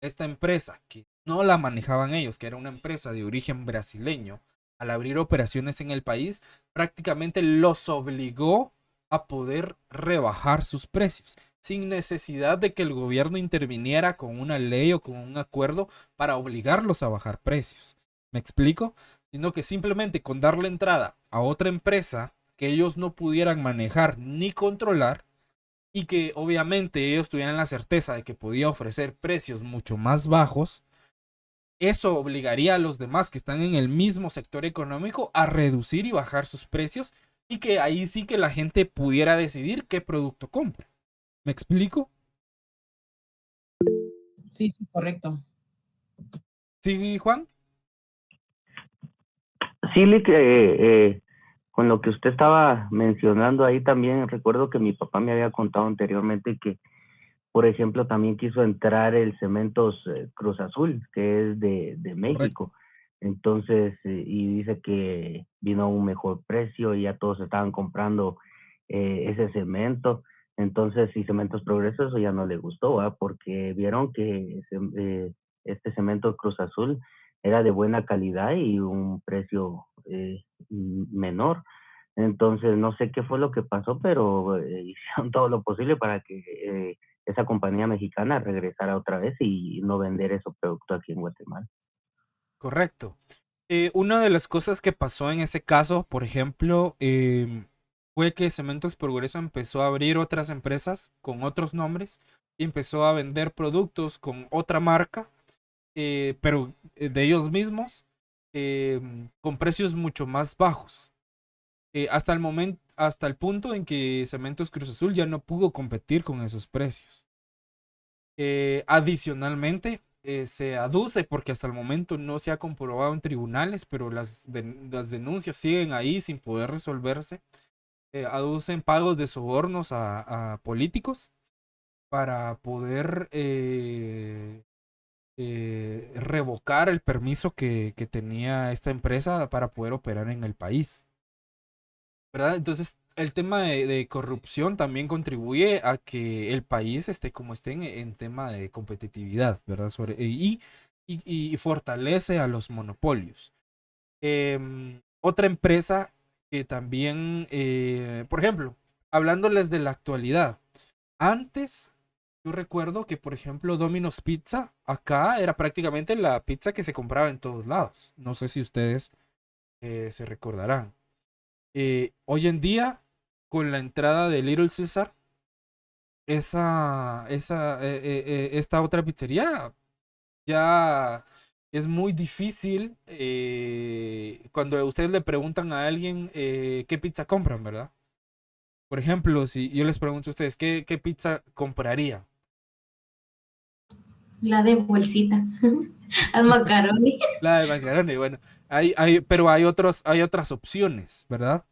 esta empresa que no la manejaban ellos, que era una empresa de origen brasileño, al abrir operaciones en el país, prácticamente los obligó a poder rebajar sus precios, sin necesidad de que el gobierno interviniera con una ley o con un acuerdo para obligarlos a bajar precios. ¿Me explico? Sino que simplemente con darle entrada a otra empresa que ellos no pudieran manejar ni controlar, y que obviamente ellos tuvieran la certeza de que podía ofrecer precios mucho más bajos, eso obligaría a los demás que están en el mismo sector económico a reducir y bajar sus precios y que ahí sí que la gente pudiera decidir qué producto compra. ¿Me explico? Sí, sí, correcto. ¿Sí, Juan? Sí, Lick, con lo que usted estaba mencionando ahí también, recuerdo que mi papá me había contado anteriormente que, por ejemplo, también quiso entrar el Cementos Cruz Azul, que es de Correcto. México. Entonces, y dice que vino a un mejor precio y ya todos estaban comprando ese cemento. Entonces, y Cementos Progreso eso ya no le gustó, ¿va? Porque vieron que este cemento Cruz Azul era de buena calidad y un precio menor. Entonces, no sé qué fue lo que pasó, pero hicieron todo lo posible para que esa compañía mexicana regresara otra vez y no vender esos productos aquí en Guatemala. Correcto. Una de las cosas que pasó en ese caso, por ejemplo, fue que Cementos Progreso empezó a abrir otras empresas con otros nombres y empezó a vender productos con otra marca, pero de ellos mismos, con precios mucho más bajos. Hasta el momento, hasta el punto en que Cementos Cruz Azul ya no pudo competir con esos precios. Adicionalmente, se aduce, porque hasta el momento no se ha comprobado en tribunales, pero las denuncias siguen ahí sin poder resolverse. Aducen pagos de sobornos a políticos para poder revocar el permiso que tenía esta empresa para poder operar en el país. ¿Verdad? Entonces, el tema de corrupción también contribuye a que el país esté como esté en tema de competitividad, ¿verdad? Y fortalece a los monopolios. Otra empresa que también, por ejemplo, hablándoles de la actualidad, antes yo recuerdo que, por ejemplo, Domino's Pizza acá era prácticamente la pizza que se compraba en todos lados. No sé si ustedes se recordarán. Hoy en día, con la entrada de Little Caesar, esta otra pizzería ya es muy difícil cuando ustedes le preguntan a alguien qué pizza compran, ¿verdad? Por ejemplo, si yo les pregunto a ustedes qué pizza compraría. La de bolsita. Al macaroni. La de macaroni, bueno, pero hay otras opciones, ¿verdad?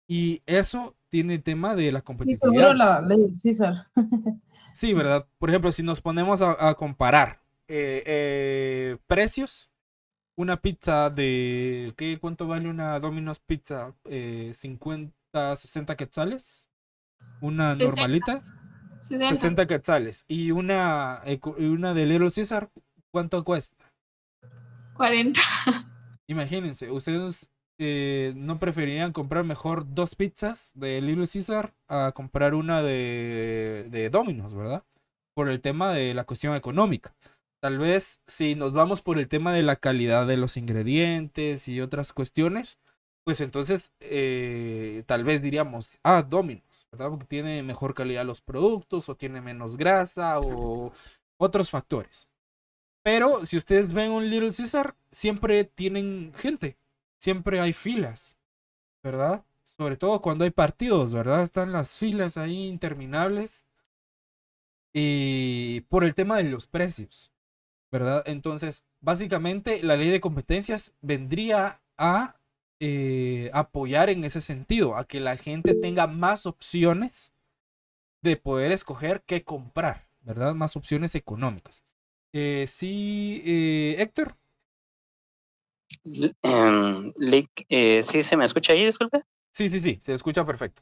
Y eso tiene tema de la Sí, seguro competitividad. la ley César. Sí, ¿verdad? Por ejemplo, si nos ponemos a comparar precios, una pizza ¿cuánto vale una Domino's Pizza? 50, 60 quetzales. Una 60, normalita, 60. 60 quetzales. Y una de Little Caesar, ¿cuánto cuesta? 40. Imagínense, ustedes no preferirían comprar mejor dos pizzas de Little Caesar a comprar una de Domino's, ¿verdad? Por el tema de la cuestión económica. Tal vez si nos vamos por el tema de la calidad de los ingredientes y otras cuestiones, pues entonces tal vez diríamos, Domino's, ¿verdad? Porque tiene mejor calidad los productos o tiene menos grasa o otros factores. Pero si ustedes ven un Little Caesar, siempre tienen gente, siempre hay filas, ¿verdad? Sobre todo cuando hay partidos, ¿verdad? Están las filas ahí interminables y por el tema de los precios, ¿verdad? Entonces, básicamente la ley de competencias vendría a apoyar en ese sentido, a que la gente tenga más opciones de poder escoger qué comprar, ¿verdad? Más opciones económicas. Sí, Héctor. Sí, se me escucha ahí, disculpe. Sí, sí, sí, se escucha perfecto.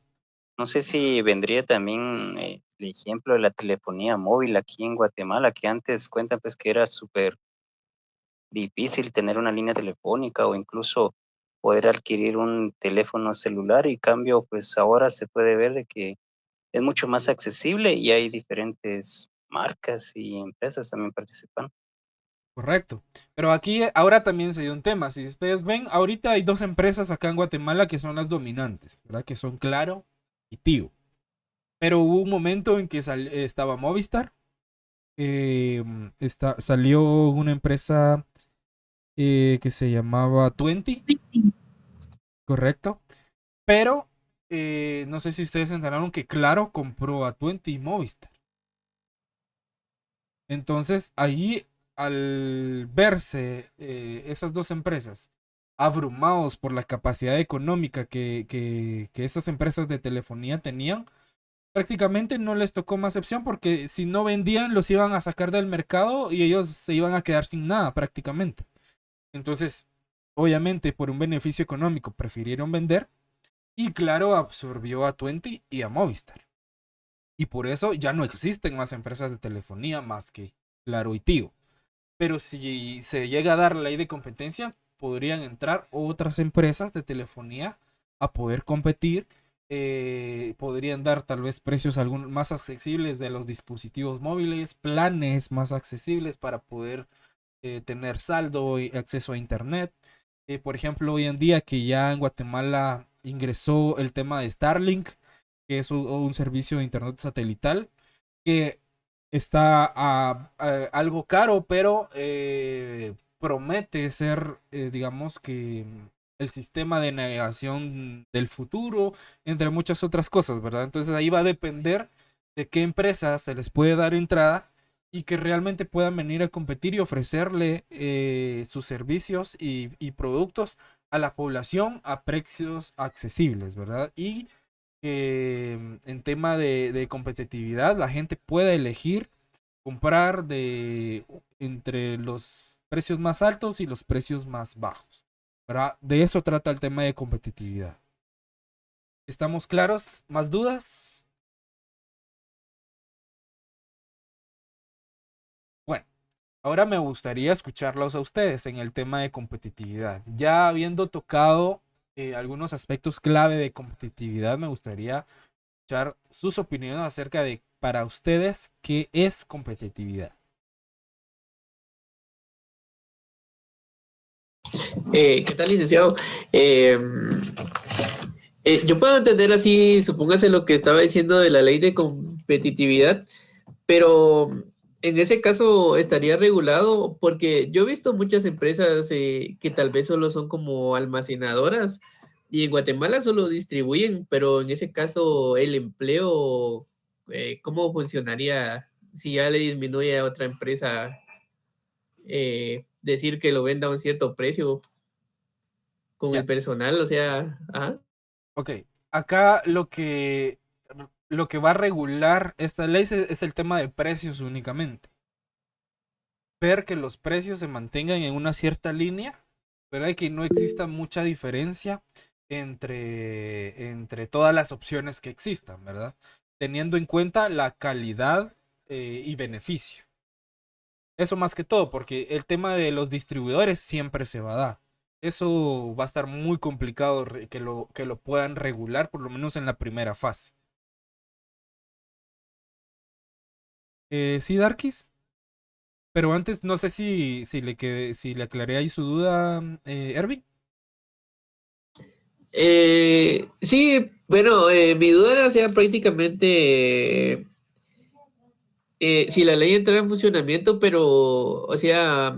No sé si vendría también el ejemplo de la telefonía móvil aquí en Guatemala, que antes cuentan pues que era súper difícil tener una línea telefónica o incluso poder adquirir un teléfono celular y cambio pues ahora se puede ver de que es mucho más accesible y hay diferentes marcas y empresas también participan. Correcto. Pero aquí ahora también se dio un tema. Si ustedes ven, ahorita hay dos empresas acá en Guatemala que son las dominantes, ¿verdad? Que son Claro y Tigo. Pero hubo un momento en que estaba Movistar. Salió una empresa que se llamaba Twenty, correcto. Pero no sé si ustedes se enteraron que Claro compró a Twenty y Movistar. Entonces, ahí, al verse esas dos empresas abrumados por la capacidad económica que estas empresas de telefonía tenían, prácticamente no les tocó más opción porque si no vendían los iban a sacar del mercado y ellos se iban a quedar sin nada prácticamente. Entonces, obviamente, por un beneficio económico prefirieron vender y Claro absorbió a Twenty y a Movistar. Y por eso ya no existen más empresas de telefonía más que Claro y Tigo. Pero si se llega a dar la ley de competencia, podrían entrar otras empresas de telefonía a poder competir. Podrían dar tal vez precios más accesibles de los dispositivos móviles, planes más accesibles para poder tener saldo y acceso a internet. Por ejemplo, hoy en día que ya en Guatemala ingresó el tema de Starlink, que es un servicio de internet satelital, que está algo caro, pero promete ser, digamos que el sistema de navegación del futuro, entre muchas otras cosas, ¿verdad? Entonces ahí va a depender de qué empresas se les puede dar entrada y que realmente puedan venir a competir y ofrecerle sus servicios y productos a la población a precios accesibles, ¿verdad? Y en tema de competitividad, la gente puede elegir comprar entre los precios más altos y los precios más bajos, ¿verdad? De eso trata el tema de competitividad. ¿Estamos claros? ¿Más dudas? Bueno, ahora me gustaría escucharlos a ustedes en el tema de competitividad. Ya habiendo tocado algunos aspectos clave de competitividad, me gustaría escuchar sus opiniones acerca de, para ustedes, qué es competitividad. ¿Qué tal, licenciado? Yo puedo entender así, supóngase lo que estaba diciendo de la ley de competitividad, pero en ese caso estaría regulado porque yo he visto muchas empresas que tal vez solo son como almacenadoras y en Guatemala solo distribuyen, pero en ese caso el empleo, ¿cómo funcionaría si ya le disminuye a otra empresa decir que lo venda a un cierto precio con Ya. el personal, o sea, ajá. Ok, acá lo que va a regular esta ley es el tema de precios únicamente. Ver que los precios se mantengan en una cierta línea, ¿verdad? Y que no exista mucha diferencia entre todas las opciones que existan, ¿verdad? Teniendo en cuenta la calidad y beneficio. Eso más que todo, porque el tema de los distribuidores siempre se va a dar. Eso va a estar muy complicado que lo puedan regular, por lo menos en la primera fase. Sí, Darkis. Pero antes, no sé si le aclaré ahí su duda, Ervin. Sí, bueno, mi duda era, o sea, prácticamente si la ley entrara en funcionamiento, pero, o sea,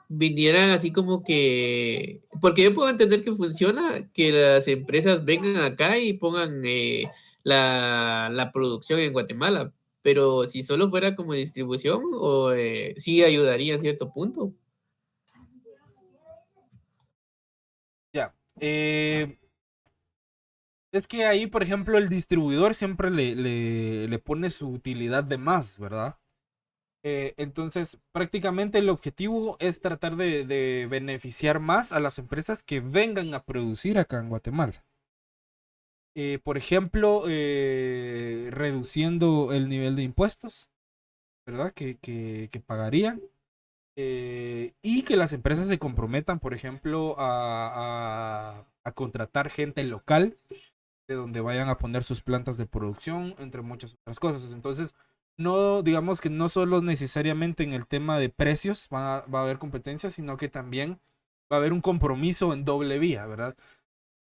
vinieran así como que, porque yo puedo entender que funciona, que las empresas vengan acá y pongan la producción en Guatemala, pero si solo fuera como distribución, o sí ayudaría a cierto punto. Ya. Es que ahí, por ejemplo, el distribuidor siempre le pone su utilidad de más, ¿verdad? Entonces, prácticamente el objetivo es tratar de beneficiar más a las empresas que vengan a producir acá en Guatemala. Por ejemplo, reduciendo el nivel de impuestos, ¿verdad? Que pagarían. Y que las empresas se comprometan, por ejemplo, a contratar gente local de donde vayan a poner sus plantas de producción, entre muchas otras cosas. Entonces, no, digamos que no solo necesariamente en el tema de precios va a haber competencia, sino que también va a haber un compromiso en doble vía, ¿verdad?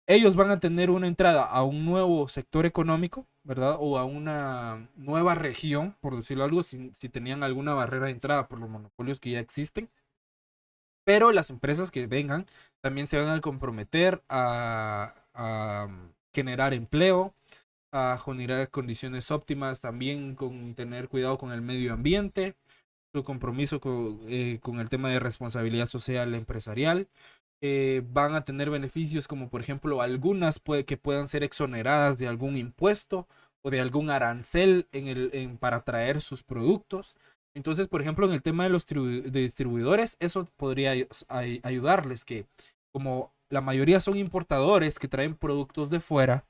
Ellos van a tener una entrada a un nuevo sector económico, ¿verdad? O a una nueva región, por decirlo algo, si tenían alguna barrera de entrada por los monopolios que ya existen. Pero las empresas que vengan también se van a comprometer a generar empleo, a generar condiciones óptimas, también con tener cuidado con el medio ambiente, su compromiso con el tema de responsabilidad social empresarial. Van a tener beneficios como por ejemplo algunas que puedan ser exoneradas de algún impuesto o de algún arancel para traer sus productos. Entonces, por ejemplo, en el tema de los distribuidores, eso podría ayudarles, que como la mayoría son importadores que traen productos de fuera,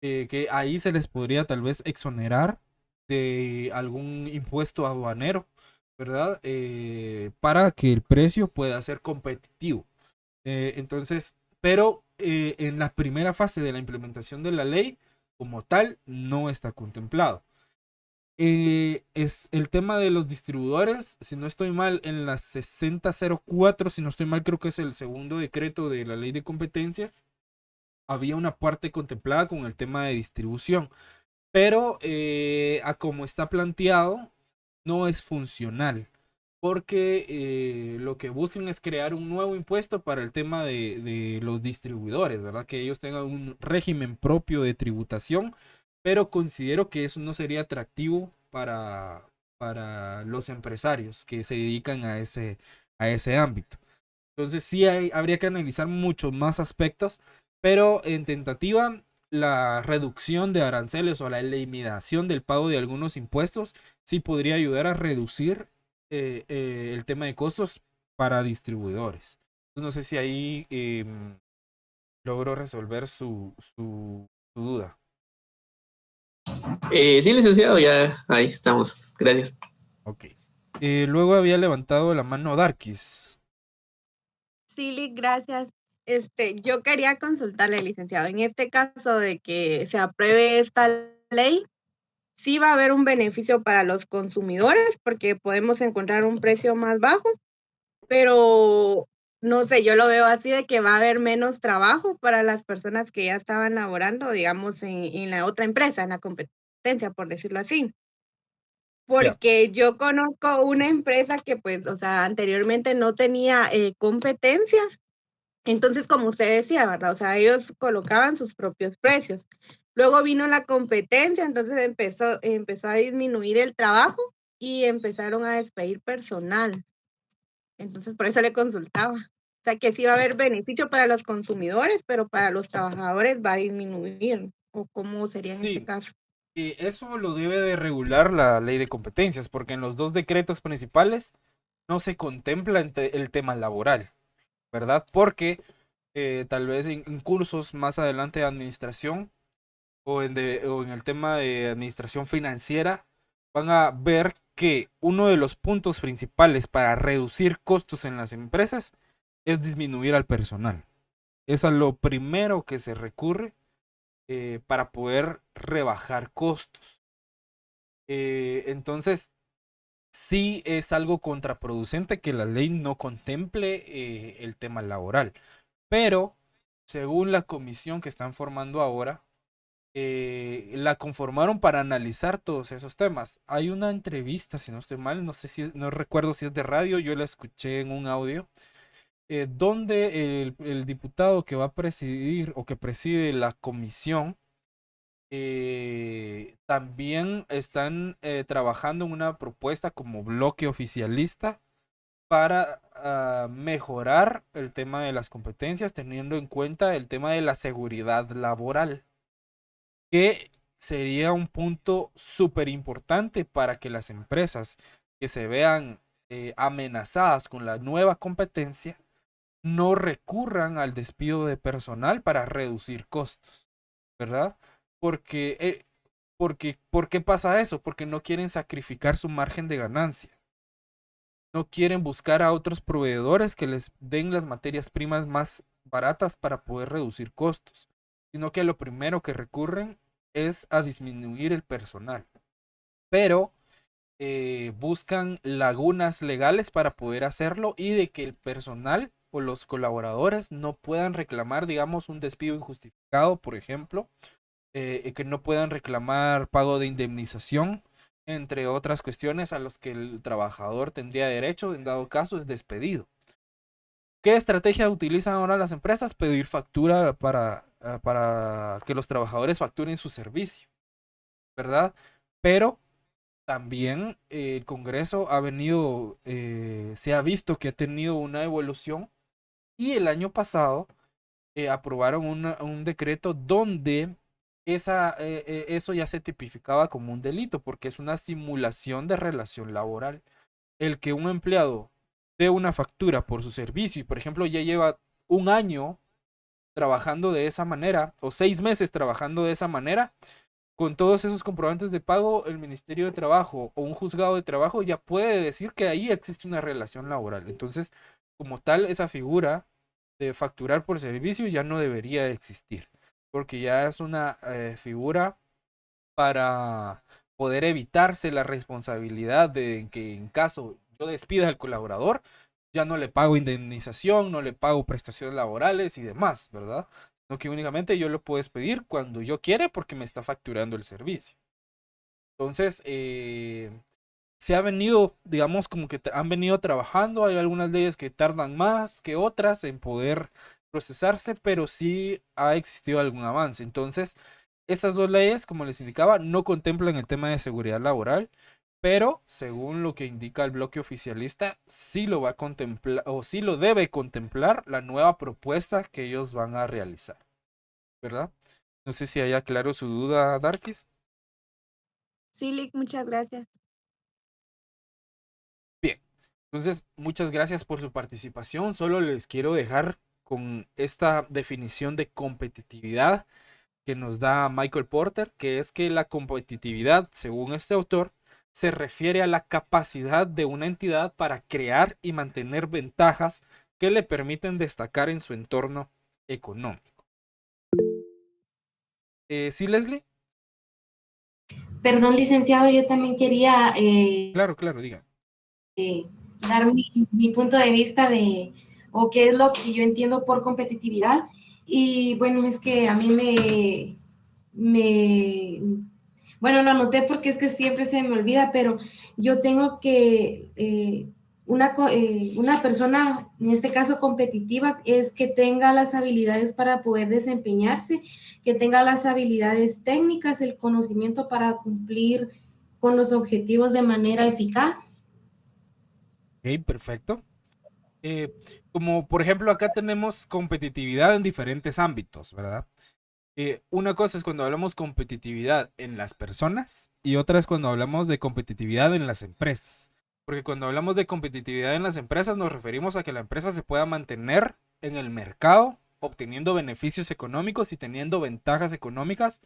que ahí se les podría tal vez exonerar de algún impuesto aduanero, ¿verdad? Para que el precio pueda ser competitivo. Entonces, pero en la primera fase de la implementación de la ley, como tal, no está contemplado. Es el tema de los distribuidores, si no estoy mal, en la 6004, si no estoy mal, creo que es el segundo decreto de la ley de competencias, había una parte contemplada con el tema de distribución, pero a como está planteado, no es funcional, porque lo que buscan es crear un nuevo impuesto para el tema de los distribuidores, ¿verdad? Que ellos tengan un régimen propio de tributación, pero considero que eso no sería atractivo para los empresarios que se dedican a ese ámbito. Entonces sí habría que analizar muchos más aspectos, pero en tentativa la reducción de aranceles o la eliminación del pago de algunos impuestos sí podría ayudar a reducir el tema de costos para distribuidores. Entonces, no sé si ahí logro resolver su duda. Sí, licenciado, ya ahí estamos. Gracias. Ok. Luego había levantado la mano Darkis. Sí, gracias. Yo quería consultarle, licenciado, en este caso de que se apruebe esta ley, sí va a haber un beneficio para los consumidores porque podemos encontrar un precio más bajo, pero no sé, yo lo veo así de que va a haber menos trabajo para las personas que ya estaban laborando, digamos, en la otra empresa, en la competencia, por decirlo así. Porque yo conozco una empresa que, pues, o sea, anteriormente no tenía competencia. Entonces, como usted decía, ¿verdad? O sea, ellos colocaban sus propios precios. Luego vino la competencia, entonces empezó a disminuir el trabajo y empezaron a despedir personal. Entonces, por eso le consultaba. O sea, que sí va a haber beneficio para los consumidores, pero para los trabajadores va a disminuir. ¿O cómo sería en este Sí, caso? eso lo debe de regular la ley de competencias, porque en los dos decretos principales no se contempla el tema laboral, ¿verdad? Porque tal vez en cursos más adelante de administración o en el tema de administración financiera van a ver que uno de los puntos principales para reducir costos en las empresas es disminuir al personal. Es a lo primero que se recurre para poder rebajar costos. Entonces, sí es algo contraproducente que la ley no contemple el tema laboral. Pero, según la comisión que están formando ahora, la conformaron para analizar todos esos temas. Hay una entrevista, si no estoy mal, no sé si, no recuerdo si es de radio, yo la escuché en un audio, donde el diputado que va a presidir o que preside la comisión también están trabajando en una propuesta como bloque oficialista para mejorar el tema de las competencias, teniendo en cuenta el tema de la seguridad laboral, que sería un punto súper importante para que las empresas que se vean amenazadas con la nueva competencia no recurran al despido de personal para reducir costos, ¿verdad? Porque, ¿por qué pasa eso? Porque no quieren sacrificar su margen de ganancia. No quieren buscar a otros proveedores que les den las materias primas más baratas para poder reducir costos, sino que lo primero que recurren es a disminuir el personal. Pero buscan lagunas legales para poder hacerlo y de que el personal o los colaboradores no puedan reclamar, digamos, un despido injustificado, por ejemplo, que no puedan reclamar pago de indemnización, entre otras cuestiones a las que el trabajador tendría derecho en dado caso es despedido. ¿Qué estrategia utilizan ahora las empresas? Pedir factura para que los trabajadores facturen su servicio, ¿verdad? Pero también el Congreso ha venido, se ha visto que ha tenido una evolución y el año pasado aprobaron un decreto donde eso ya se tipificaba como un delito porque es una simulación de relación laboral. El que un empleado dé una factura por su servicio y, por ejemplo, ya lleva un año trabajando de esa manera o 6 meses trabajando de esa manera, con todos esos comprobantes de pago, el Ministerio de Trabajo o un juzgado de trabajo ya puede decir que ahí existe una relación laboral. Entonces, como tal, esa figura de facturar por servicio ya no debería existir, porque ya es una figura para poder evitarse la responsabilidad de que en caso yo despida al colaborador, ya no le pago indemnización, no le pago prestaciones laborales y demás, ¿verdad? No, que únicamente yo lo puedo despedir cuando yo quiera porque me está facturando el servicio. Entonces, se ha venido, digamos, como que han venido trabajando. Hay algunas leyes que tardan más que otras en poder procesarse, pero sí ha existido algún avance. Entonces, estas dos leyes, como les indicaba, no contemplan el tema de seguridad laboral, pero según lo que indica el bloque oficialista, sí lo va a contemplar o sí lo debe contemplar la nueva propuesta que ellos van a realizar, ¿verdad? No sé si haya claro su duda, Darkis. Sí, Lick, muchas gracias. Bien, entonces muchas gracias por su participación. Solo les quiero dejar con esta definición de competitividad que nos da Michael Porter, que es que la competitividad, según este autor, se refiere a la capacidad de una entidad para crear y mantener ventajas que le permiten destacar en su entorno económico. ¿Sí, Leslie? Perdón, licenciado, yo también quería Claro, diga. dar mi punto de vista de, o qué es lo que yo entiendo por competitividad. Y bueno, es que a mí bueno, lo anoté porque es que siempre se me olvida, pero yo tengo que, una persona, en este caso competitiva, es que tenga las habilidades para poder desempeñarse, que tenga las habilidades técnicas, el conocimiento para cumplir con los objetivos de manera eficaz. Ok, perfecto. Como por ejemplo acá tenemos competitividad en diferentes ámbitos, ¿verdad? Una cosa es cuando hablamos competitividad en las personas y otra es cuando hablamos de competitividad en las empresas. Porque cuando hablamos de competitividad en las empresas nos referimos a que la empresa se pueda mantener en el mercado, obteniendo beneficios económicos y teniendo ventajas económicas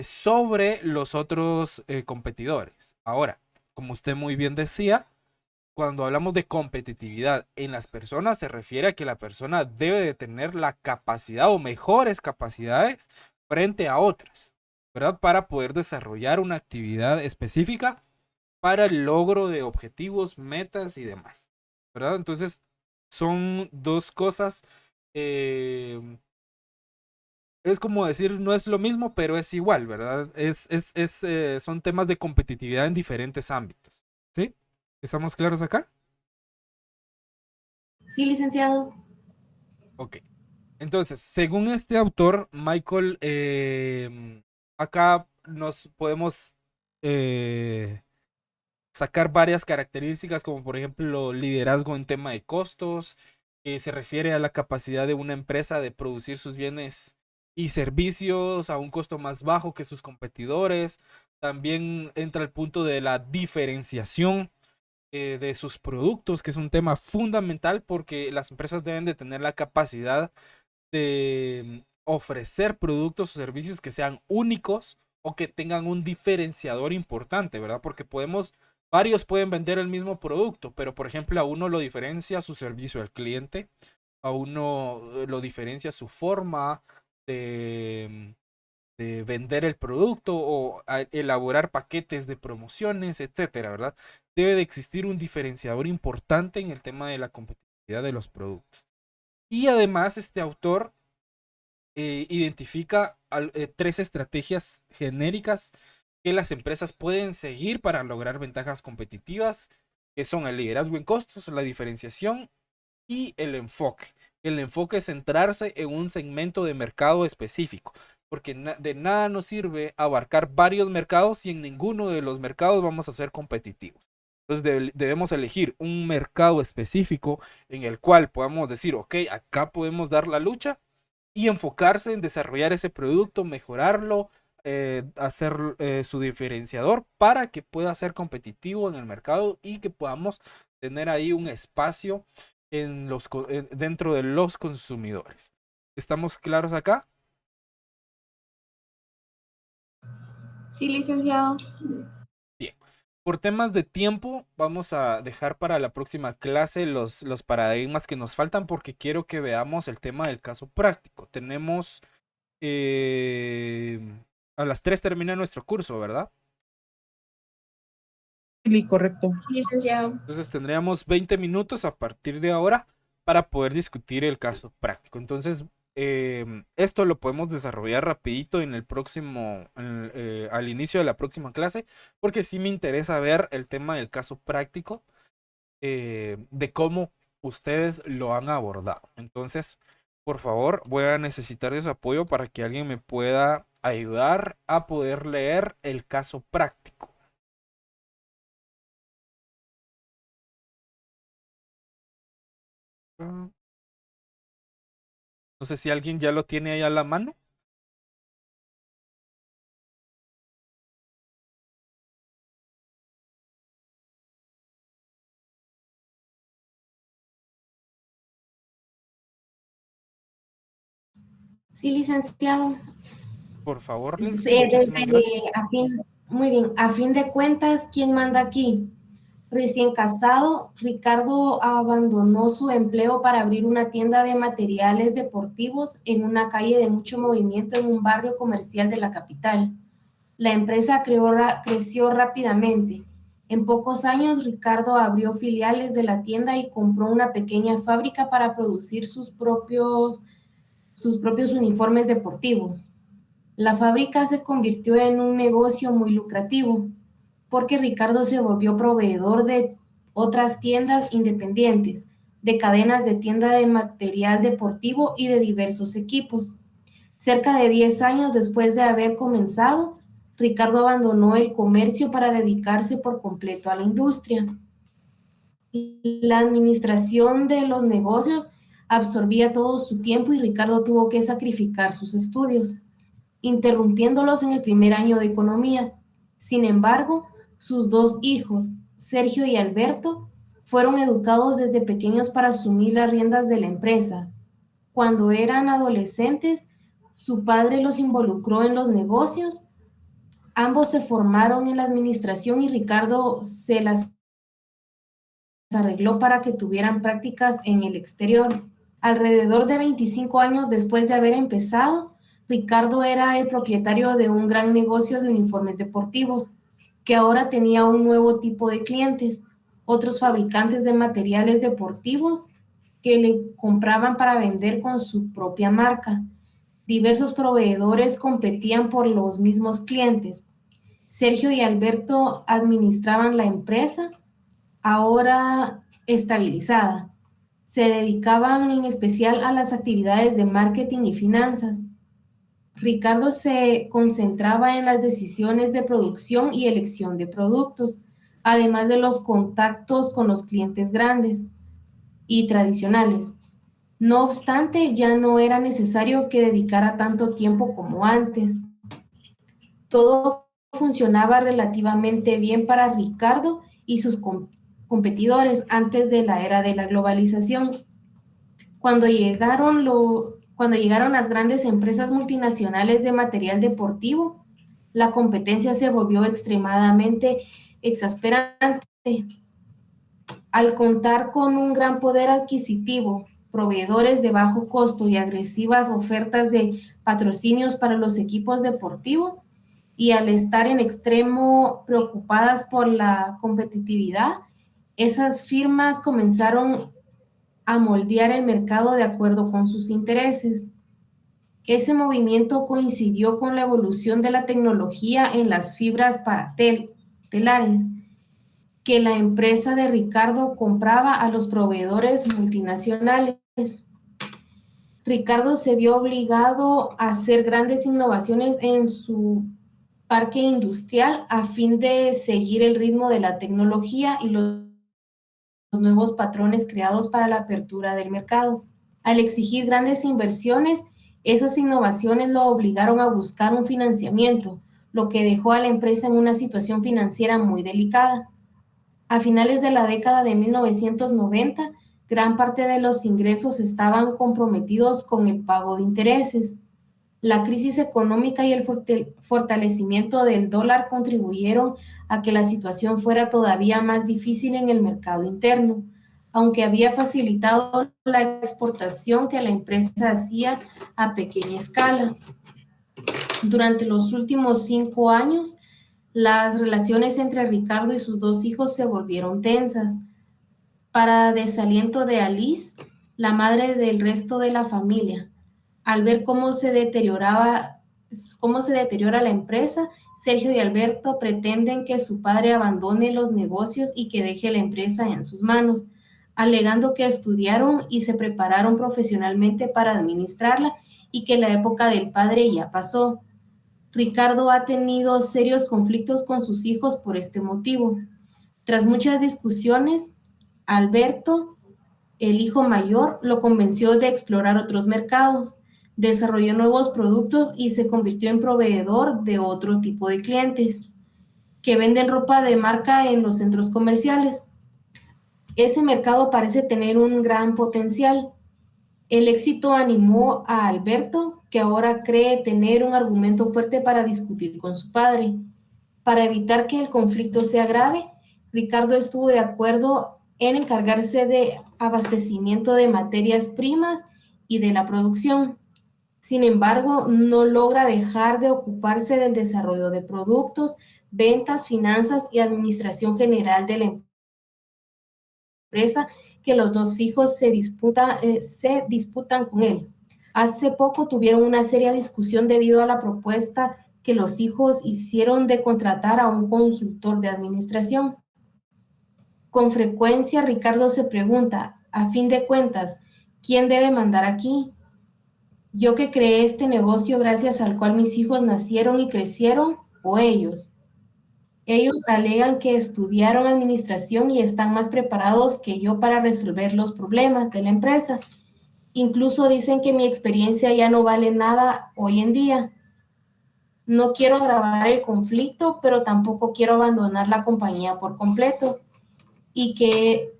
sobre los otros competidores. Ahora, como usted muy bien decía, cuando hablamos de competitividad en las personas, se refiere a que la persona debe de tener la capacidad o mejores capacidades frente a otras, ¿verdad? Para poder desarrollar una actividad específica para el logro de objetivos, metas y demás, ¿verdad? Entonces, son dos cosas. Es como decir, no es lo mismo, pero es igual, ¿verdad? Son temas de competitividad en diferentes ámbitos, ¿sí? ¿Estamos claros acá? Sí, licenciado. Ok. Entonces, según este autor, Michael, acá nos podemos sacar varias características, como por ejemplo liderazgo en tema de costos, que se refiere a la capacidad de una empresa de producir sus bienes y servicios a un costo más bajo que sus competidores. También entra el punto de la diferenciación de sus productos, que es un tema fundamental porque las empresas deben de tener la capacidad de ofrecer productos o servicios que sean únicos o que tengan un diferenciador importante, ¿verdad? Porque varios pueden vender el mismo producto, pero por ejemplo a uno lo diferencia su servicio al cliente, a uno lo diferencia su forma de vender el producto o elaborar paquetes de promociones, etcétera, ¿verdad? Debe de existir un diferenciador importante en el tema de la competitividad de los productos. Y además este autor identifica tres estrategias genéricas que las empresas pueden seguir para lograr ventajas competitivas, que son el liderazgo en costos, la diferenciación y el enfoque. El enfoque es centrarse en un segmento de mercado específico, porque de nada nos sirve abarcar varios mercados si en ninguno de los mercados vamos a ser competitivos. Entonces debemos elegir un mercado específico en el cual podamos decir, ok, acá podemos dar la lucha y enfocarse en desarrollar ese producto, mejorarlo, hacer su diferenciador para que pueda ser competitivo en el mercado y que podamos tener ahí un espacio dentro de los consumidores. ¿Estamos claros acá? Sí, licenciado. Bien. Por temas de tiempo, vamos a dejar para la próxima clase los paradigmas que nos faltan porque quiero que veamos el tema del caso práctico. Tenemos a las 3 termina nuestro curso, ¿verdad? Sí, correcto. Sí, licenciado. Entonces tendríamos 20 minutos a partir de ahora para poder discutir el caso práctico. Entonces, esto lo podemos desarrollar rapidito en el próximo, al inicio de la próxima clase, porque sí me interesa ver el tema del caso práctico, de cómo ustedes lo han abordado. Entonces, por favor, voy a necesitar de su apoyo para que alguien me pueda ayudar a poder leer el caso práctico. No sé si alguien ya lo tiene ahí a la mano. Sí, licenciado. Por favor, Leslie, Sí, muchísimas gracias. muy bien, a fin de cuentas, ¿quién manda aquí? Recién casado, Ricardo abandonó su empleo para abrir una tienda de materiales deportivos en una calle de mucho movimiento en un barrio comercial de la capital. La empresa creció rápidamente. En pocos años, Ricardo abrió filiales de la tienda y compró una pequeña fábrica para producir sus propios uniformes deportivos. La fábrica se convirtió en un negocio muy lucrativo porque Ricardo se volvió proveedor de otras tiendas independientes, de cadenas de tienda de material deportivo y de diversos equipos. Cerca de 10 años después de haber comenzado, Ricardo abandonó el comercio para dedicarse por completo a la industria. La administración de los negocios absorbía todo su tiempo y Ricardo tuvo que sacrificar sus estudios, interrumpiéndolos en el primer año de economía. Sin embargo, sus 2 hijos, Sergio y Alberto, fueron educados desde pequeños para asumir las riendas de la empresa. Cuando eran adolescentes, su padre los involucró en los negocios. Ambos se formaron en la administración y Ricardo se las arregló para que tuvieran prácticas en el exterior. Alrededor de 25 años después de haber empezado, Ricardo era el propietario de un gran negocio de uniformes deportivos, que ahora tenía un nuevo tipo de clientes, otros fabricantes de materiales deportivos que le compraban para vender con su propia marca. Diversos proveedores competían por los mismos clientes. Sergio y Alberto administraban la empresa, ahora estabilizada. Se dedicaban en especial a las actividades de marketing y finanzas. Ricardo se concentraba en las decisiones de producción y elección de productos, además de los contactos con los clientes grandes y tradicionales. No obstante, ya no era necesario que dedicara tanto tiempo como antes. Todo funcionaba relativamente bien para Ricardo y sus competidores antes de la era de la globalización. Cuando llegaron las grandes empresas multinacionales de material deportivo, la competencia se volvió extremadamente exasperante. Al contar con un gran poder adquisitivo, proveedores de bajo costo y agresivas ofertas de patrocinios para los equipos deportivos, y al estar en extremo preocupadas por la competitividad, esas firmas comenzaron a moldear el mercado de acuerdo con sus intereses. Ese movimiento coincidió con la evolución de la tecnología en las fibras para telares, que la empresa de Ricardo compraba a los proveedores multinacionales. Ricardo se vio obligado a hacer grandes innovaciones en su parque industrial a fin de seguir el ritmo de la tecnología y los nuevos patrones creados para la apertura del mercado. Al exigir grandes inversiones, esas innovaciones lo obligaron a buscar un financiamiento, lo que dejó a la empresa en una situación financiera muy delicada. A finales de la década de 1990, gran parte de los ingresos estaban comprometidos con el pago de intereses. La crisis económica y el fortalecimiento del dólar contribuyeron a que la situación fuera todavía más difícil en el mercado interno, aunque había facilitado la exportación que la empresa hacía a pequeña escala. Durante los últimos 5 años, las relaciones entre Ricardo y sus 2 hijos se volvieron tensas. Para desaliento de Alice, la madre del resto de la familia, al ver cómo se deteriora la empresa, Sergio y Alberto pretenden que su padre abandone los negocios y que deje la empresa en sus manos, alegando que estudiaron y se prepararon profesionalmente para administrarla y que la época del padre ya pasó. Ricardo ha tenido serios conflictos con sus hijos por este motivo. Tras muchas discusiones, Alberto, el hijo mayor, lo convenció de explorar otros mercados, desarrolló nuevos productos y se convirtió en proveedor de otro tipo de clientes que venden ropa de marca en los centros comerciales. Ese mercado parece tener un gran potencial. El éxito animó a Alberto, que ahora cree tener un argumento fuerte para discutir con su padre. Para evitar que el conflicto sea grave, Ricardo estuvo de acuerdo en encargarse de abastecimiento de materias primas y de la producción. Sin embargo, no logra dejar de ocuparse del desarrollo de productos, ventas, finanzas y administración general de la empresa, que los 2 hijos se disputan con él. Hace poco tuvieron una seria discusión debido a la propuesta que los hijos hicieron de contratar a un consultor de administración. Con frecuencia, Ricardo se pregunta, a fin de cuentas, ¿quién debe mandar aquí? ¿Yo que creé este negocio gracias al cual mis hijos nacieron y crecieron, o ellos. Ellos alegan que estudiaron administración y están más preparados que yo para resolver los problemas de la empresa. Incluso dicen que mi experiencia ya no vale nada hoy en día. No quiero agravar el conflicto, pero tampoco quiero abandonar la compañía por completo. Y que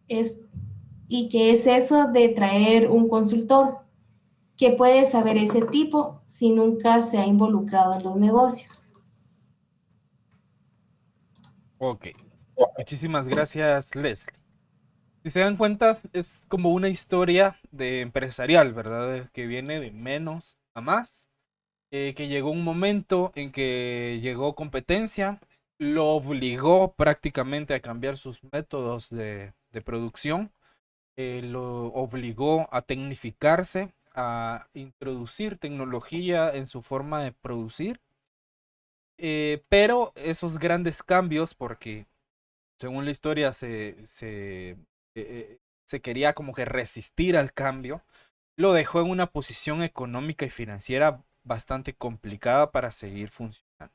es eso de traer un consultor que puede saber ese tipo si nunca se ha involucrado en los negocios. Ok. Muchísimas gracias, Leslie. Si se dan cuenta, es como una historia de empresarial, ¿verdad? Que viene de menos a más. Que llegó un momento en que llegó competencia, lo obligó prácticamente a cambiar sus métodos de producción, lo obligó a tecnificarse, a introducir tecnología en su forma de producir. Pero esos grandes cambios, porque según la historia se quería como que resistir al cambio, lo dejó en una posición económica y financiera bastante complicada para seguir funcionando.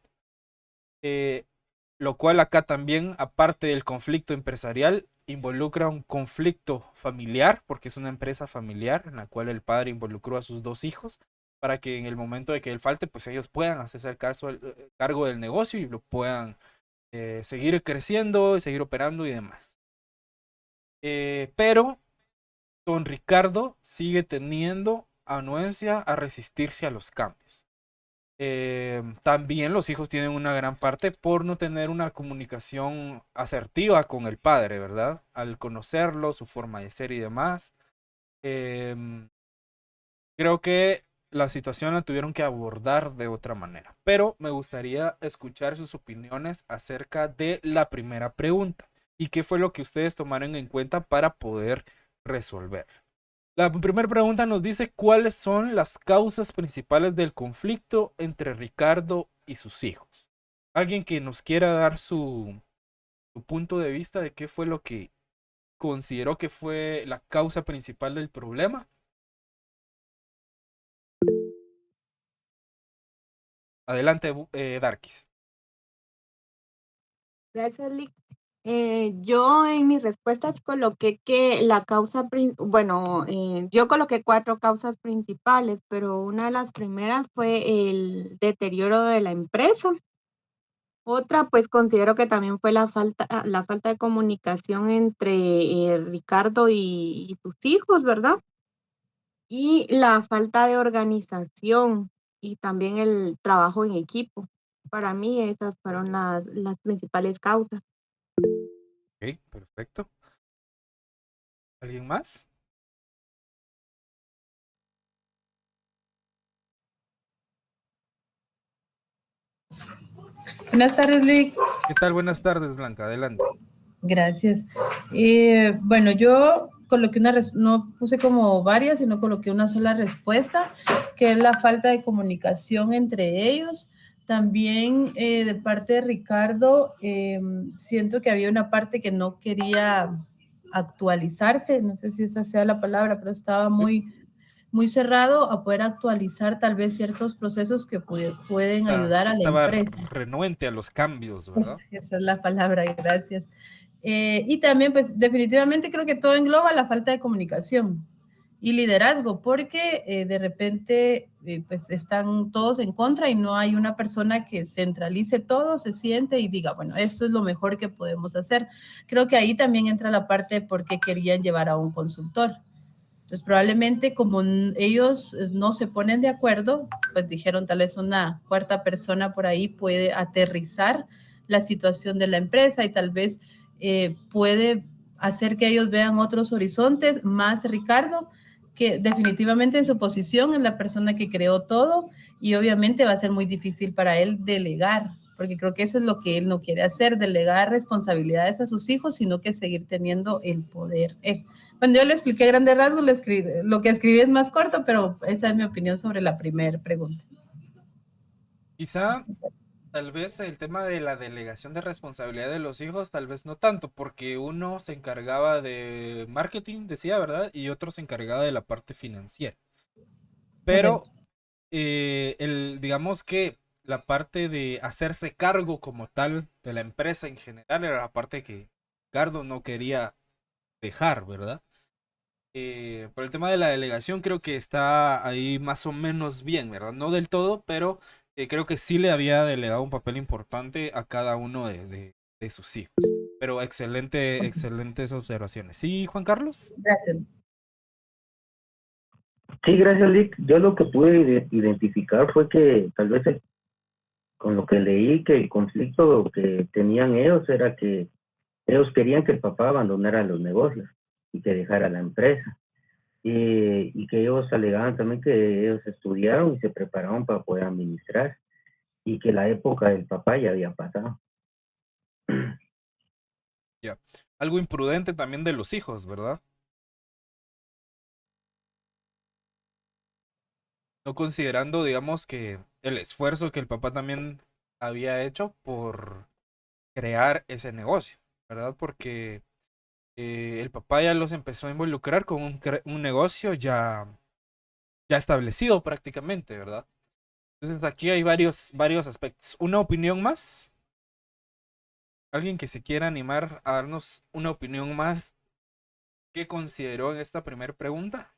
Lo cual acá también, aparte del conflicto empresarial, involucra un conflicto familiar, porque es una empresa familiar en la cual el padre involucró a sus 2 hijos para que en el momento de que él falte, pues ellos puedan hacerse cargo del negocio y lo puedan seguir creciendo, seguir operando y demás. Pero don Ricardo sigue teniendo anuencia a resistirse a los cambios. También los hijos tienen una gran parte por no tener una comunicación asertiva con el padre, ¿verdad? Al conocerlo, su forma de ser y demás. Creo que la situación la tuvieron que abordar de otra manera. Pero me gustaría escuchar sus opiniones acerca de la primera pregunta. ¿Y qué fue lo que ustedes tomaron en cuenta para poder resolver? La primera pregunta nos dice cuáles son las causas principales del conflicto entre Ricardo y sus hijos. ¿Alguien que nos quiera dar su punto de vista de qué fue lo que consideró que fue la causa principal del problema? Adelante, Darkis. Gracias, Lick. Yo en mis respuestas coloqué que la causa, yo coloqué 4 causas principales, pero una de las primeras fue el deterioro de la empresa. Otra, pues considero que también fue la falta de comunicación entre Ricardo y sus hijos, ¿verdad? Y la falta de organización y también el trabajo en equipo. Para mí esas fueron las principales causas. Ok, perfecto. ¿Alguien más? Buenas tardes, Lick. ¿Qué tal? Buenas tardes, Blanca. Adelante. Gracias. Bueno, yo coloqué no puse como varias, sino coloqué una sola respuesta, que es la falta de comunicación entre ellos. También de parte de Ricardo, siento que había una parte que no quería actualizarse, no sé si esa sea la palabra, pero estaba muy cerrado a poder actualizar tal vez ciertos procesos que pueden ayudar a la empresa. Estaba renuente a los cambios, ¿verdad? Esa es la palabra, gracias. Y también, pues, definitivamente creo que todo engloba la falta de comunicación y liderazgo, porque de repente, pues, están todos en contra y no hay una persona que centralice todo, se siente y diga, bueno, esto es lo mejor que podemos hacer. Creo que ahí también entra la parte de por qué querían llevar a un consultor. Pues probablemente como ellos no se ponen de acuerdo, pues dijeron tal vez una cuarta persona por ahí puede aterrizar la situación de la empresa y tal vez puede hacer que ellos vean otros horizontes, más Ricardo, que definitivamente en su posición es la persona que creó todo y obviamente va a ser muy difícil para él delegar, porque creo que eso es lo que él no quiere hacer, delegar responsabilidades a sus hijos, sino que seguir teniendo el poder. Bueno, yo le expliqué a grandes rasgos, lo que escribí es más corto, pero esa es mi opinión sobre la primera pregunta. Quizá, tal vez el tema de la delegación de responsabilidad de los hijos, tal vez no tanto, porque uno se encargaba de marketing, decía, ¿verdad? Y otro se encargaba de la parte financiera. Pero, digamos que la parte de hacerse cargo como tal de la empresa en general era la parte que Ricardo no quería dejar, ¿verdad? Por el tema de la delegación creo que está ahí más o menos bien, ¿verdad? No del todo, pero creo que sí le había delegado un papel importante a cada uno de sus hijos. Pero excelentes observaciones. ¿Sí, Juan Carlos? Gracias. Sí, gracias, Lick. Yo lo que pude identificar fue que tal vez con lo que leí, que el conflicto que tenían ellos era que ellos querían que el papá abandonara los negocios y que dejara la empresa. Y que ellos alegaban también que ellos estudiaron y se prepararon para poder administrar y que la época del papá ya había pasado. Ya. Algo imprudente también de los hijos, ¿verdad? No considerando, digamos, que el esfuerzo que el papá también había hecho por crear ese negocio, ¿verdad? Porque el papá ya los empezó a involucrar con un negocio ya establecido prácticamente, ¿verdad? Entonces aquí hay varios aspectos. ¿Una opinión más? ¿Alguien que se quiera animar a darnos una opinión más que consideró en esta primera pregunta?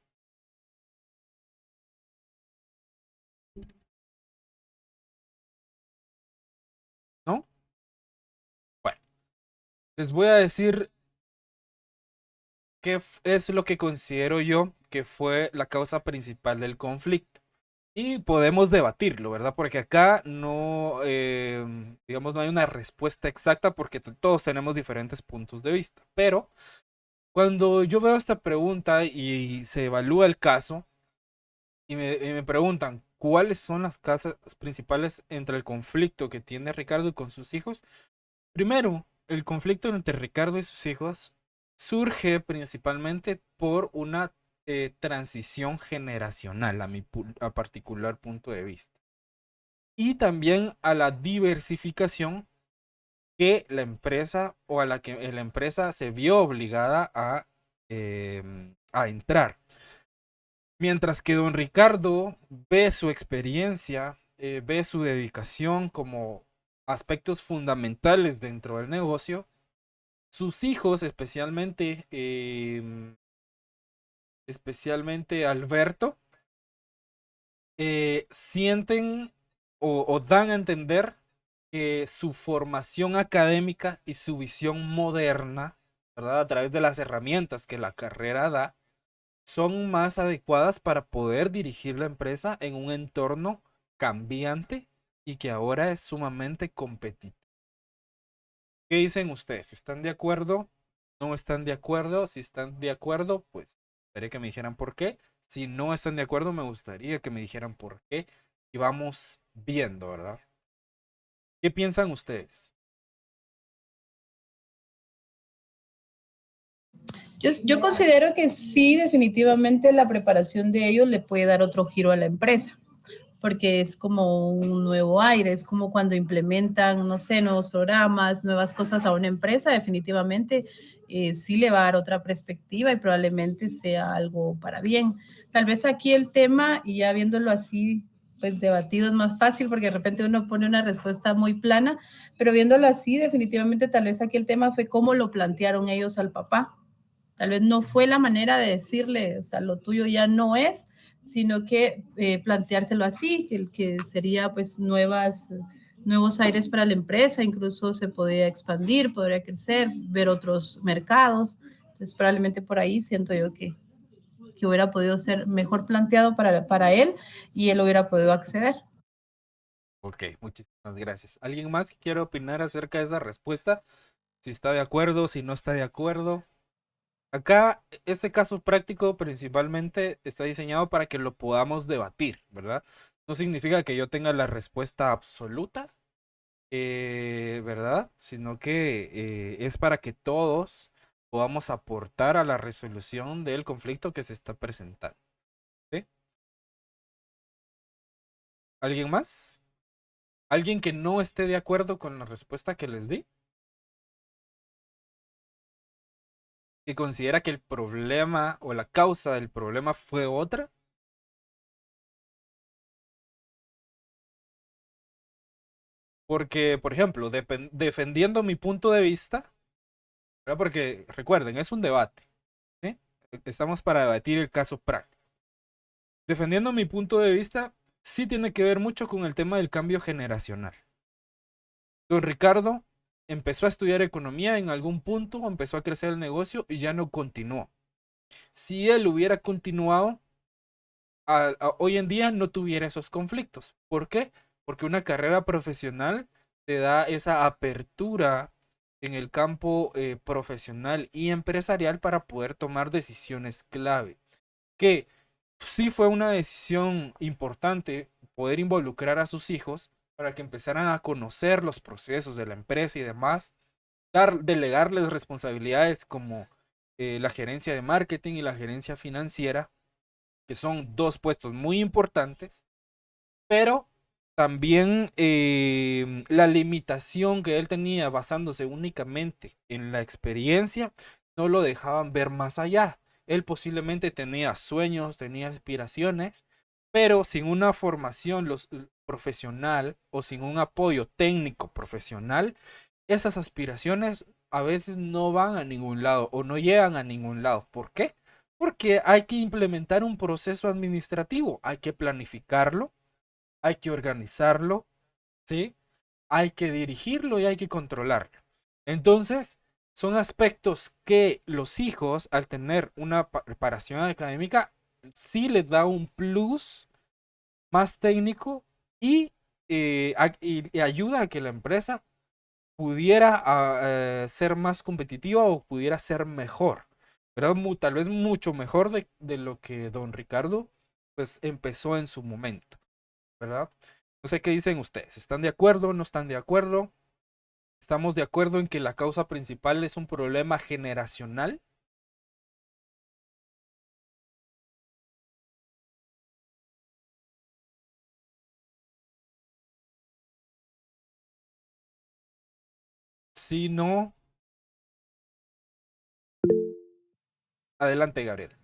¿No? Bueno, les voy a decir qué es lo que considero yo que fue la causa principal del conflicto. Y podemos debatirlo, ¿verdad? Porque acá no, digamos, no hay una respuesta exacta porque todos tenemos diferentes puntos de vista. Pero cuando yo veo esta pregunta y se evalúa el caso y me preguntan cuáles son las causas principales entre el conflicto que tiene Ricardo con sus hijos, primero, el conflicto entre Ricardo y sus hijos surge principalmente por una transición generacional a particular punto de vista. Y también a la diversificación que la empresa o a la que la empresa se vio obligada a entrar. Mientras que don Ricardo ve su experiencia, ve su dedicación como aspectos fundamentales dentro del negocio, sus hijos, especialmente Alberto, sienten o dan a entender que su formación académica y su visión moderna, ¿verdad? A través de las herramientas que la carrera da, son más adecuadas para poder dirigir la empresa en un entorno cambiante y que ahora es sumamente competitivo. ¿Qué dicen ustedes? ¿Están de acuerdo? ¿No están de acuerdo? Si están de acuerdo, pues me gustaría que me dijeran por qué. Si no están de acuerdo, me gustaría que me dijeran por qué. Y vamos viendo, ¿verdad? ¿Qué piensan ustedes? Yo considero que sí, definitivamente la preparación de ellos le puede dar otro giro a la empresa, porque es como un nuevo aire, es como cuando implementan, no sé, nuevos programas, nuevas cosas a una empresa, definitivamente sí le va a dar otra perspectiva y probablemente sea algo para bien. Tal vez aquí el tema, y ya viéndolo así, pues debatido es más fácil porque de repente uno pone una respuesta muy plana, pero viéndolo así, definitivamente tal vez aquí el tema fue cómo lo plantearon ellos al papá. Tal vez no fue la manera de decirle, o sea, lo tuyo ya no es, sino que planteárselo así, que sería pues nuevos aires para la empresa, incluso se podría expandir, podría crecer, ver otros mercados. Entonces probablemente por ahí siento yo que hubiera podido ser mejor planteado para él y él hubiera podido acceder. Ok, muchísimas gracias. ¿Alguien más que quiera opinar acerca de esa respuesta? Si está de acuerdo, si no está de acuerdo. Acá, este caso práctico principalmente está diseñado para que lo podamos debatir, ¿verdad? No significa que yo tenga la respuesta absoluta, ¿verdad? Sino que es para que todos podamos aportar a la resolución del conflicto que se está presentando. ¿Sí? ¿Alguien más? ¿Alguien que no esté de acuerdo con la respuesta que les di? ¿Que considera que el problema o la causa del problema fue otra? Porque, por ejemplo, defendiendo mi punto de vista, ¿verdad? Porque recuerden, es un debate, ¿sí? Estamos para debatir el caso práctico. Defendiendo mi punto de vista, sí tiene que ver mucho con el tema del cambio generacional. Don Ricardo empezó a estudiar economía en algún punto, empezó a crecer el negocio y ya no continuó. Si él hubiera continuado, hoy en día no tuviera esos conflictos. ¿Por qué? Porque una carrera profesional te da esa apertura en el campo profesional y empresarial para poder tomar decisiones clave. Que sí fue una decisión importante poder involucrar a sus hijos para que empezaran a conocer los procesos de la empresa y demás, delegarles responsabilidades como la gerencia de marketing y la gerencia financiera, que son dos puestos muy importantes, pero también la limitación que él tenía basándose únicamente en la experiencia no lo dejaban ver más allá. Él posiblemente tenía sueños, tenía aspiraciones, pero sin una formación profesional o sin un apoyo técnico profesional, esas aspiraciones a veces no van a ningún lado o no llegan a ningún lado. ¿Por qué? Porque hay que implementar un proceso administrativo, hay que planificarlo, hay que organizarlo, ¿sí? Hay que dirigirlo y hay que controlarlo. Entonces, son aspectos que los hijos, al tener una preparación académica, sí les da un plus más técnico y ayuda a que la empresa pudiera ser más competitiva o pudiera ser mejor, ¿verdad? Tal vez mucho mejor de lo que don Ricardo pues empezó en su momento, ¿verdad? No sé qué dicen ustedes. ¿Están de acuerdo? ¿No están de acuerdo? ¿Estamos de acuerdo en que la causa principal es un problema generacional? Si no, adelante, Gabriel.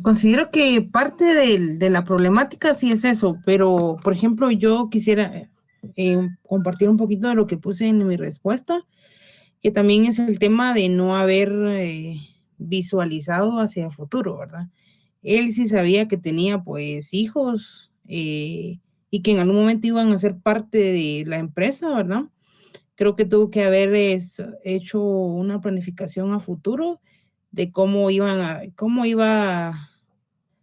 Considero que parte de la problemática sí es eso, pero por ejemplo yo quisiera compartir un poquito de lo que puse en mi respuesta, que también es el tema de no haber visualizado hacia el futuro, ¿verdad? Él sí sabía que tenía pues hijos y que en algún momento iban a ser parte de la empresa, ¿verdad? Creo que tuvo que haber hecho una planificación a futuro de cómo iba a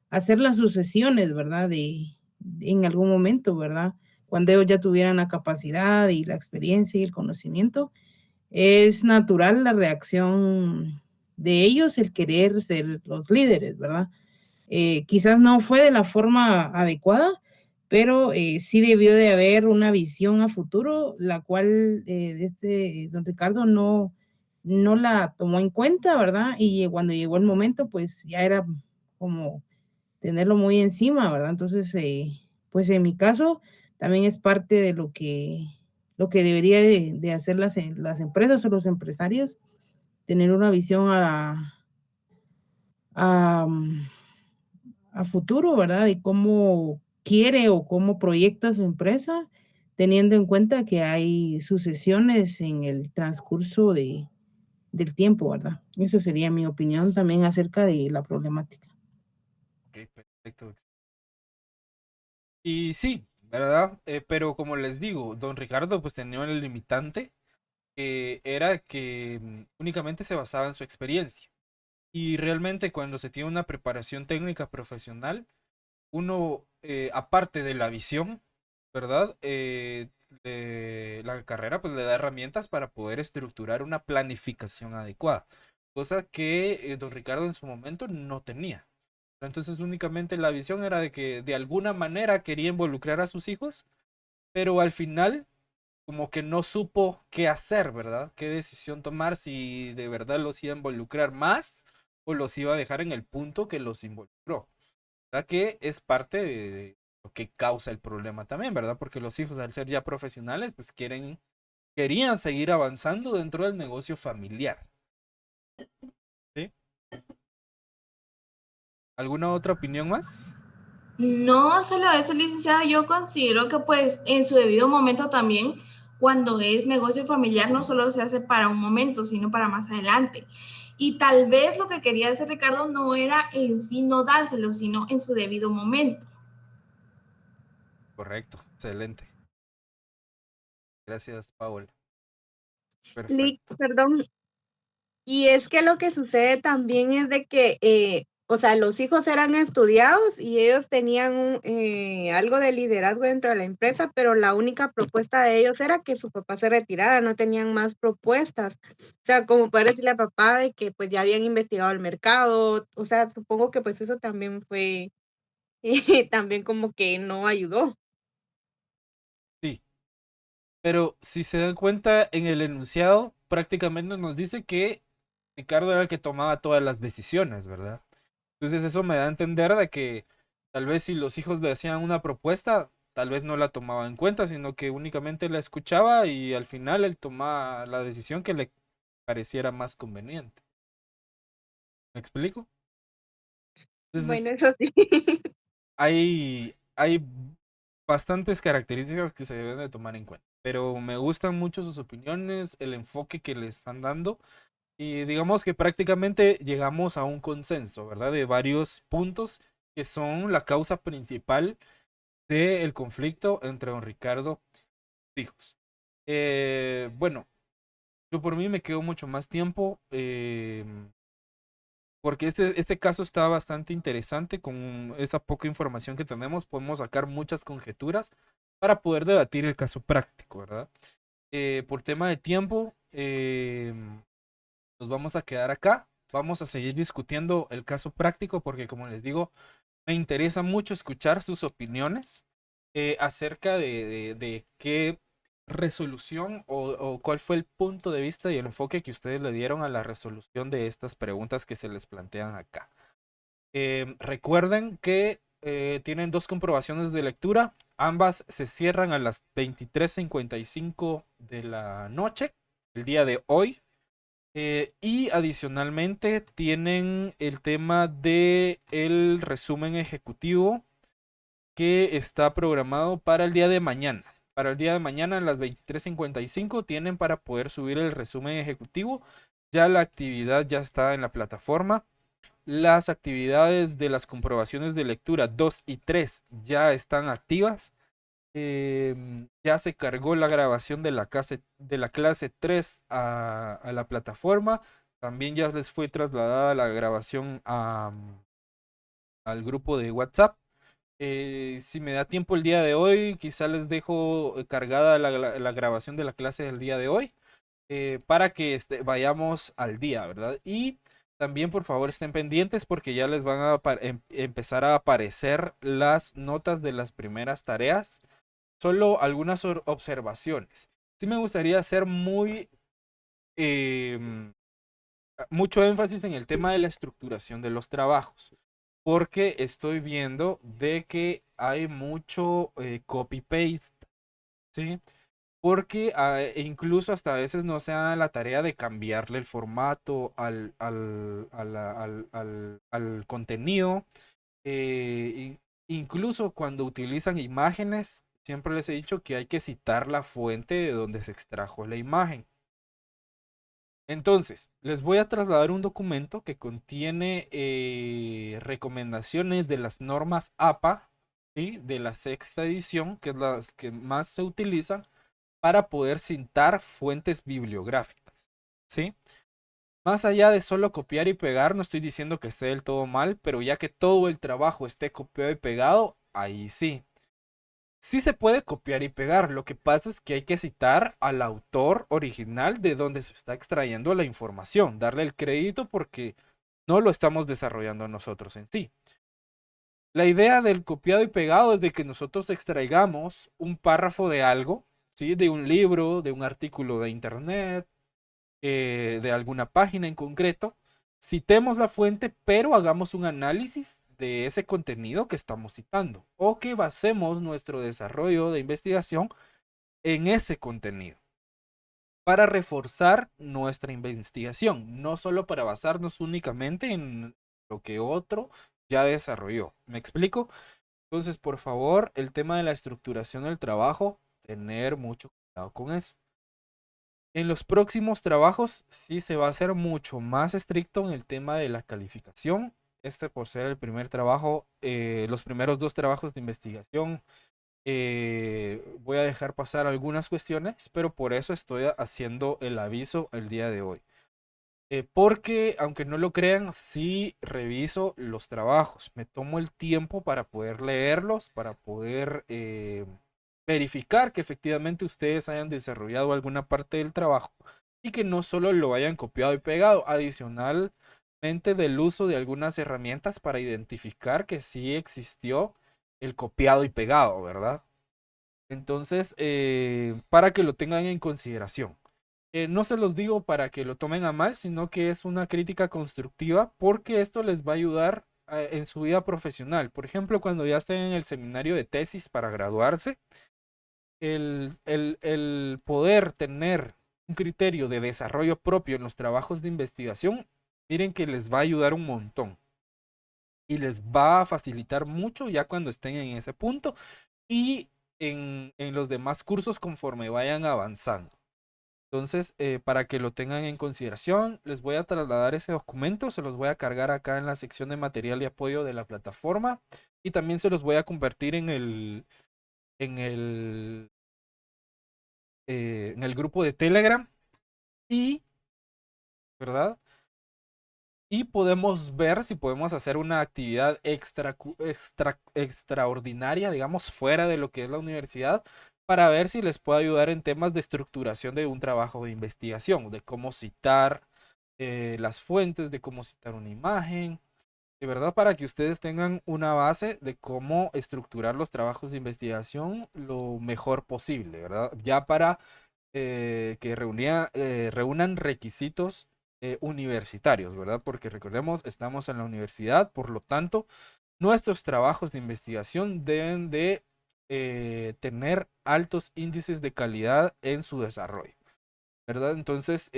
hacer las sucesiones, ¿verdad? En algún momento, ¿verdad? Cuando ellos ya tuvieran la capacidad y la experiencia y el conocimiento, es natural la reacción de ellos, el querer ser los líderes, ¿verdad? Quizás no fue de la forma adecuada, pero sí debió de haber una visión a futuro, la cual don Ricardo no la tomó en cuenta, ¿verdad? Y cuando llegó el momento, pues ya era como tenerlo muy encima, ¿verdad? Entonces, pues en mi caso, también es parte de lo que debería de hacer las empresas o los empresarios, tener una visión a, a futuro, ¿verdad? De cómo quiere o cómo proyecta su empresa, teniendo en cuenta que hay sucesiones en el transcurso del tiempo, ¿verdad? Esa sería mi opinión también acerca de la problemática. Ok, perfecto. Y sí, ¿verdad? Pero como les digo, don Ricardo pues tenía el limitante que era que únicamente se basaba en su experiencia. Y realmente cuando se tiene una preparación técnica profesional, uno, aparte de la visión, ¿verdad? La carrera pues le da herramientas para poder estructurar una planificación adecuada, cosa que don Ricardo en su momento no tenía. Entonces únicamente la visión era de que de alguna manera quería involucrar a sus hijos, pero al final como que no supo qué hacer, ¿verdad? Qué decisión tomar, si de verdad los iba a involucrar más o los iba a dejar en el punto que los involucró. ¿Verdad? Que es parte de lo que causa el problema también, ¿verdad? Porque los hijos al ser ya profesionales, pues querían seguir avanzando dentro del negocio familiar. ¿Sí? ¿Alguna otra opinión más? No solo eso, licenciado, yo considero que pues en su debido momento también, cuando es negocio familiar, no solo se hace para un momento, sino para más adelante. Y tal vez lo que quería hacer Ricardo no era en sí no dárselo, sino en su debido momento. Correcto, excelente. Gracias, Paola. Lick, Perfecto. perdón. Y es que lo que sucede también es de que, o sea, los hijos eran estudiados y ellos tenían algo de liderazgo dentro de la empresa, pero la única propuesta de ellos era que su papá se retirara, no tenían más propuestas. O sea, como poder decirle a papá de que pues ya habían investigado el mercado, o sea, supongo que pues eso también fue, también como que no ayudó. Sí, pero si se dan cuenta en el enunciado, prácticamente nos dice que Ricardo era el que tomaba todas las decisiones, ¿verdad? Entonces eso me da a entender de que tal vez si los hijos le hacían una propuesta, tal vez no la tomaba en cuenta, sino que únicamente la escuchaba y al final él tomaba la decisión que le pareciera más conveniente. ¿Me explico? Entonces Bueno, eso sí. hay bastantes características que se deben de tomar en cuenta, pero me gustan mucho sus opiniones, el enfoque que le están dando. Y digamos que prácticamente llegamos a un consenso, ¿verdad? De varios puntos que son la causa principal del conflicto entre don Ricardo y sus hijos. Bueno, yo por mí me quedo mucho más tiempo porque este caso está bastante interesante. Con esa poca información que tenemos podemos sacar muchas conjeturas para poder debatir el caso práctico, ¿verdad? Por tema de tiempo, nos vamos a quedar acá. Vamos a seguir discutiendo el caso práctico porque, como les digo, me interesa mucho escuchar sus opiniones acerca de qué resolución o cuál fue el punto de vista y el enfoque que ustedes le dieron a la resolución de estas preguntas que se les plantean acá. Recuerden que tienen dos comprobaciones de lectura. Ambas se cierran a las 23:55 de la noche, el día de hoy. Y adicionalmente tienen el tema de el resumen ejecutivo que está programado para el día de mañana. Para el día de mañana a las 23:55 tienen para poder subir el resumen ejecutivo. Ya la actividad ya está en la plataforma. Las actividades de las comprobaciones de lectura 2 y 3 ya están activas. Ya se cargó la grabación de la clase 3 a la plataforma. También ya les fue trasladada la grabación al grupo de WhatsApp. Si me da tiempo el día de hoy, quizá les dejo cargada la grabación de la clase del día de hoy para que vayamos al día, ¿verdad? Y también por favor estén pendientes porque ya les van a empezar a aparecer las notas de las primeras tareas. Solo algunas observaciones. Sí me gustaría hacer mucho énfasis en el tema de la estructuración de los trabajos, porque estoy viendo de que hay mucho copy-paste, ¿sí? Porque incluso hasta a veces no se da la tarea de cambiarle el formato al contenido. Incluso cuando utilizan imágenes, siempre les he dicho que hay que citar la fuente de donde se extrajo la imagen. Entonces, les voy a trasladar un documento que contiene recomendaciones de las normas APA, ¿sí? De la sexta edición, que es las que más se utilizan para poder citar fuentes bibliográficas, ¿sí? Más allá de solo copiar y pegar, no estoy diciendo que esté del todo mal, pero ya que todo el trabajo esté copiado y pegado, ahí sí. Sí se puede copiar y pegar, lo que pasa es que hay que citar al autor original de donde se está extrayendo la información, darle el crédito porque no lo estamos desarrollando nosotros en sí. La idea del copiado y pegado es de que nosotros extraigamos un párrafo de algo, ¿sí? De un libro, de un artículo de internet, de alguna página en concreto, citemos la fuente, pero hagamos un análisis de ese contenido que estamos citando o que basemos nuestro desarrollo de investigación en ese contenido para reforzar nuestra investigación, no solo para basarnos únicamente en lo que otro ya desarrolló. ¿Me explico? Entonces, por favor, el tema de la estructuración del trabajo, tener mucho cuidado con eso. En los próximos trabajos sí se va a hacer mucho más estricto en el tema de la calificación. Este por ser el primer trabajo, los primeros 2 trabajos de investigación, voy a dejar pasar algunas cuestiones, pero por eso estoy haciendo el aviso el día de hoy. Porque, aunque no lo crean, sí reviso los trabajos. Me tomo el tiempo para poder leerlos, para poder verificar que efectivamente ustedes hayan desarrollado alguna parte del trabajo y que no solo lo hayan copiado y pegado, adicionalmente del uso de algunas herramientas para identificar que sí existió el copiado y pegado, ¿verdad? Entonces, para que lo tengan en consideración. No se los digo para que lo tomen a mal, sino que es una crítica constructiva porque esto les va a ayudar en su vida profesional. Por ejemplo, cuando ya estén en el seminario de tesis para graduarse, el poder tener un criterio de desarrollo propio en los trabajos de investigación, miren que les va a ayudar un montón y les va a facilitar mucho ya cuando estén en ese punto y en los demás cursos conforme vayan avanzando. Entonces, para que lo tengan en consideración, les voy a trasladar ese documento, se los voy a cargar acá en la sección de material de apoyo de la plataforma y también se los voy a convertir en el grupo de Telegram y, ¿verdad? Y podemos ver si podemos hacer una actividad extraordinaria, digamos, fuera de lo que es la universidad, para ver si les puedo ayudar en temas de estructuración de un trabajo de investigación, de cómo citar las fuentes, de cómo citar una imagen, de verdad, para que ustedes tengan una base de cómo estructurar los trabajos de investigación lo mejor posible, ¿verdad? Ya para que reúnan requisitos universitarios, ¿verdad? Porque recordemos, estamos en la universidad, por lo tanto, nuestros trabajos de investigación deben de tener altos índices de calidad en su desarrollo, ¿verdad? Entonces,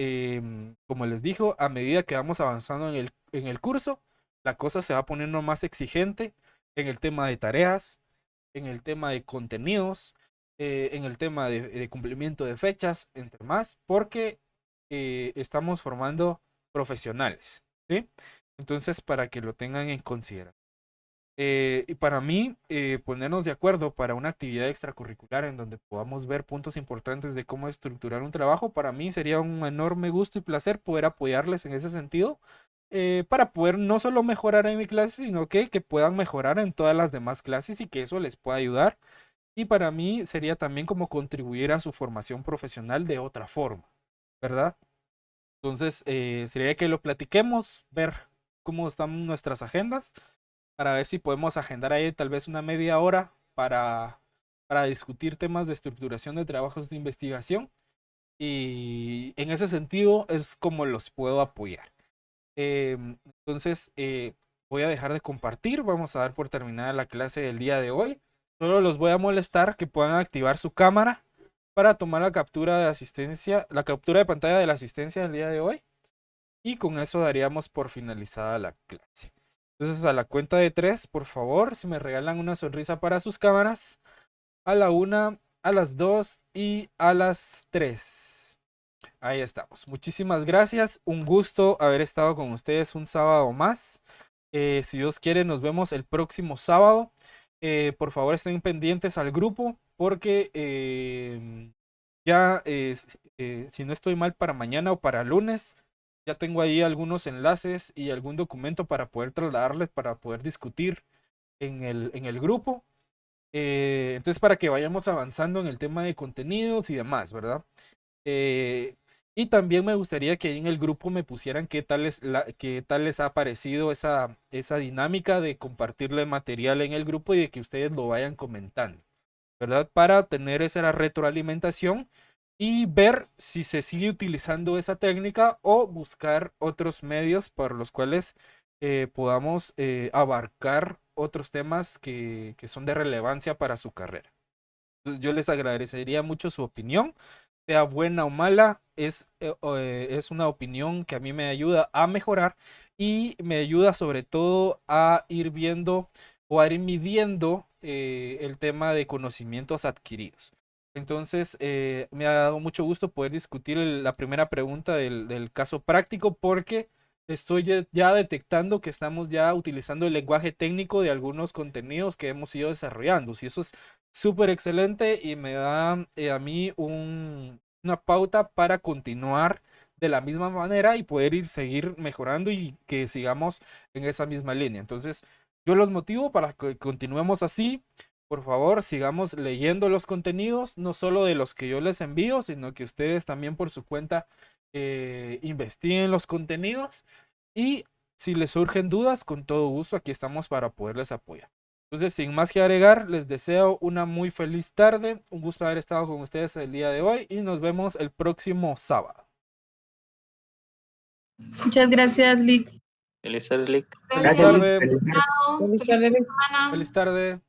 como les digo, a medida que vamos avanzando en el curso, la cosa se va poniendo más exigente en el tema de tareas, en el tema de contenidos, en el tema de cumplimiento de fechas, entre más, porque estamos formando profesionales, ¿sí? Entonces, para que lo tengan en consideración. Y para mí, ponernos de acuerdo para una actividad extracurricular en donde podamos ver puntos importantes de cómo estructurar un trabajo, para mí sería un enorme gusto y placer poder apoyarles en ese sentido, para poder no solo mejorar en mi clase, sino que puedan mejorar en todas las demás clases y que eso les pueda ayudar. Y para mí sería también como contribuir a su formación profesional de otra forma, ¿verdad? Entonces, sería que lo platiquemos, ver cómo están nuestras agendas, para ver si podemos agendar ahí tal vez una media hora para discutir temas de estructuración de trabajos de investigación. Y en ese sentido es como los puedo apoyar. Entonces, voy a dejar de compartir. Vamos a dar por terminada la clase del día de hoy. Solo los voy a molestar que puedan activar su cámara para tomar la captura de asistencia, la captura de pantalla de la asistencia del día de hoy. Y con eso daríamos por finalizada la clase. Entonces, a la cuenta de 3, por favor, si me regalan una sonrisa para sus cámaras. A la 1, a las 2 y a las 3. Ahí estamos. Muchísimas gracias. Un gusto haber estado con ustedes un sábado más. Si Dios quiere, nos vemos el próximo sábado. Por favor, estén pendientes al grupo porque ya, si no estoy mal, para mañana o para lunes, ya tengo ahí algunos enlaces y algún documento para poder trasladarles, para poder discutir en el grupo. Entonces, para que vayamos avanzando en el tema de contenidos y demás, ¿verdad? Y también me gustaría que ahí en el grupo me pusieran qué tal les ha parecido esa dinámica de compartirle material en el grupo y de que ustedes lo vayan comentando, ¿verdad? Para tener esa retroalimentación y ver si se sigue utilizando esa técnica o buscar otros medios por los cuales podamos abarcar otros temas que son de relevancia para su carrera. Entonces, yo les agradecería mucho su opinión, sea buena o mala, es una opinión que a mí me ayuda a mejorar y me ayuda sobre todo a ir viendo o a ir midiendo el tema de conocimientos adquiridos. Entonces, me ha dado mucho gusto poder discutir la primera pregunta del caso práctico, porque estoy ya detectando que estamos ya utilizando el lenguaje técnico de algunos contenidos que hemos ido desarrollando. Y eso es súper excelente y me da a mí una pauta para continuar de la misma manera y poder seguir mejorando y que sigamos en esa misma línea. Entonces, yo los motivo para que continuemos así. Por favor, sigamos leyendo los contenidos, no solo de los que yo les envío, sino que ustedes también por su cuenta investiguen los contenidos. Y si les surgen dudas, con todo gusto, aquí estamos para poderles apoyar. Entonces, sin más que agregar, les deseo una muy feliz tarde. Un gusto haber estado con ustedes el día de hoy y nos vemos el próximo sábado. Muchas gracias, Lick. Feliz tarde, Lick. Feliz tarde. Feliz tarde. Feliz semana. Feliz tarde.